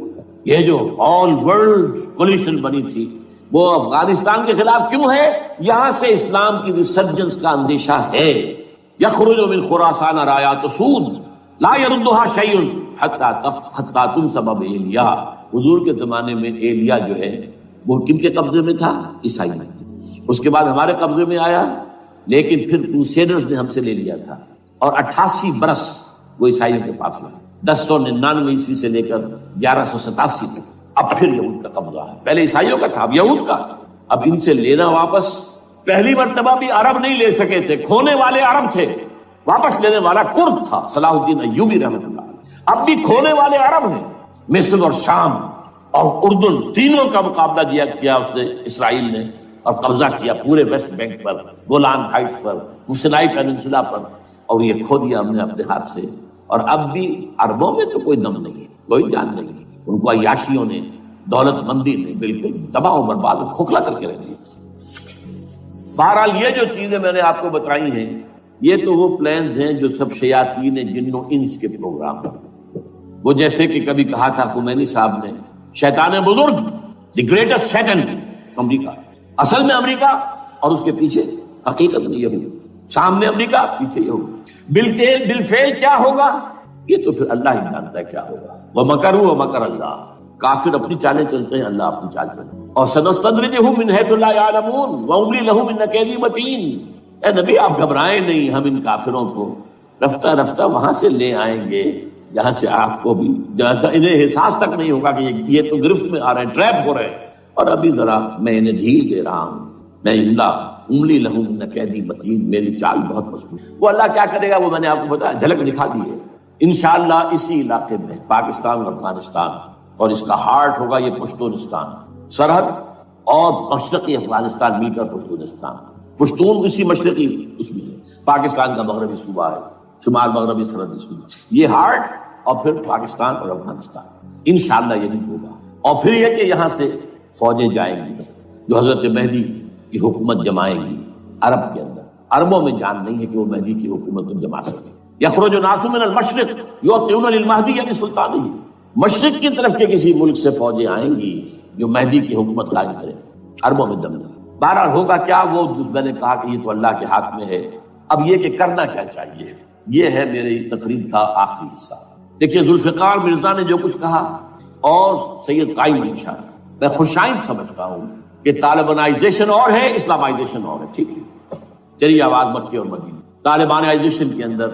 یہ جو آل ورلڈ کولیشن بنی تھی وہ افغانستان کے خلاف کیوں ہے؟ یہاں سے اسلام کی ریسرجنس کا اندیشہ ہے۔ یخرج من خراسان رایات سود لا یردها شیء حتی تنصب ایلیا۔ حضور کے زمانے میں ایلیا جو ہے وہ کن کے قبضے میں تھا؟ عیسائی میں۔ اس کے بعد ہمارے قبضے میں آیا، لیکن پھر کروسیڈرز نے ہم سے لے لیا تھا، اور 88 برس وہ عیسائیوں کے پاس رہا، 1099 عیسوی سے لے کر 1187 تک۔ اب پھر یہود کا قبضہ ہے، پہلے عیسائیوں کا تھا، اب یہود کا۔ اب ان سے لینا واپس، پہلی مرتبہ بھی عرب نہیں لے سکے تھے، کھونے والے عرب تھے، واپس لینے والا کرد تھا، صلاح الدین ایوبی رحمۃ اللہ علیہ۔ اب بھی کھونے والے عرب ہیں، مصر اور شام اور اردن، تینوں کا مقابلہ کیا اس نے، اسرائیل نے، اور قبضہ کیا پورے ویسٹ بینک پر، گولان ہائٹس پر، سینائی پیننسولا پر، اور یہ کھو دیا ہم نے اپنے ہاتھ سے۔ اور اب بھی عربوں میں تو کوئی دم نہیں ہے، کوئی جان نہیں ہے، ان کو عیاشیوں نے، دولت مندی نے بالکل تباہ و برباد کھوکھلا کر کے رکھ دیا۔ بہرحال یہ جو چیزیں میں نے آپ کو بتائی ہیں، یہ تو وہ پلانز ہیں جو سب شیاطین جن و انس کے پروگرام ہیں۔ وہ جیسے کہ کبھی کہا تھا خمینی صاحب نے، شیطان بزرگ، دی گریٹسٹ سیٹن، امریکہ۔ اصل میں امریکہ، اور اس کے پیچھے حقیقت میں یہود، سامنے امریکہ، پیچھے یہود۔ بالفعل کیا ہوگا یہ تو پھر اللہ ہی جانتا ہے کیا ہوگا۔ وَمَكَرُوا وَمَكَرَ اللَّهُ، کافر اپنی چالیں چلتے ہیں، اللہ اپنی چال چلتے ہیں۔ اور سَنَسْتَدْرِجُهُم مِّنْ حَيْثُ لَا يَعْلَمُونَ وَأُمْلِي لَهُمْ إِنَّ كَيْدِي مَتِينٌ۔ اے نبی آپ گھبرائیں نہیں، ہم ان کافروں کو رفتہ رفتہ وہاں سے لے آئیں گے جہاں سے آپ کو بھی، جہاں انہیں احساس تک نہیں ہوگا کہ یہ تو گرفت میں آ رہے ہیں، ٹریپ ہو رہے ہیں، اور ابھی ذرا میں انہیں ڈھیل دے رہا ہوں۔ میں املی لہم ان قیدی متین، میری چال بہت مضبوط۔ وہ اللہ کیا کرے گا وہ میں نے آپ کو بتایا، جھلک دکھا دی ہے۔ انشاءاللہ اسی علاقے میں پاکستان اور افغانستان، اور اس کا ہارٹ ہوگا یہ پشتونستان، سرحد اور مشرقی افغانستان مل کر پشتونستان، پشتون اسی مشرقی اس میں ہے، پاکستان کا مغربی صوبہ ہے، شمال مغربی سرحدی صوبہ۔ یہ ہارٹ اور پھر پاکستان اور افغانستان، انشاءاللہ یہی ہوگا۔ اور پھر یہ کہ یہاں سے فوجیں جائیں گی جو حضرت مہدی کی حکومت جمائیں گی عرب کے اندر۔ عربوں میں جان نہیں ہے کہ وہ مہدی کی حکومت کو جما سکے۔ یخرج الناس من المشرق یؤتون للمہدی یعنی سلطانی، مشرق کی طرف کے کسی ملک سے فوجیں آئیں گی جو مہدی کی حکومت قائم کرے، عربوں میں دم نہیں۔ بہرحال ہوگا کیا، وہ میں نے کہا کہ یہ تو اللہ کے ہاتھ میں ہے۔ اب یہ کہ کرنا کیا چاہیے، یہ ہے میری تقریر کا آخری حصہ۔ دیکھیے ذوالفقار مرزا نے جو کچھ کہا اور سید قائم علی شاہ، میں خوشائند سمجھتا ہوں کہ طالبانائزیشن اور ہے، اسلامائزیشن اور ہے، ٹھیک ہے۔ چلیے آواز مکے اور مدینے، طالبانائزیشن کے اندر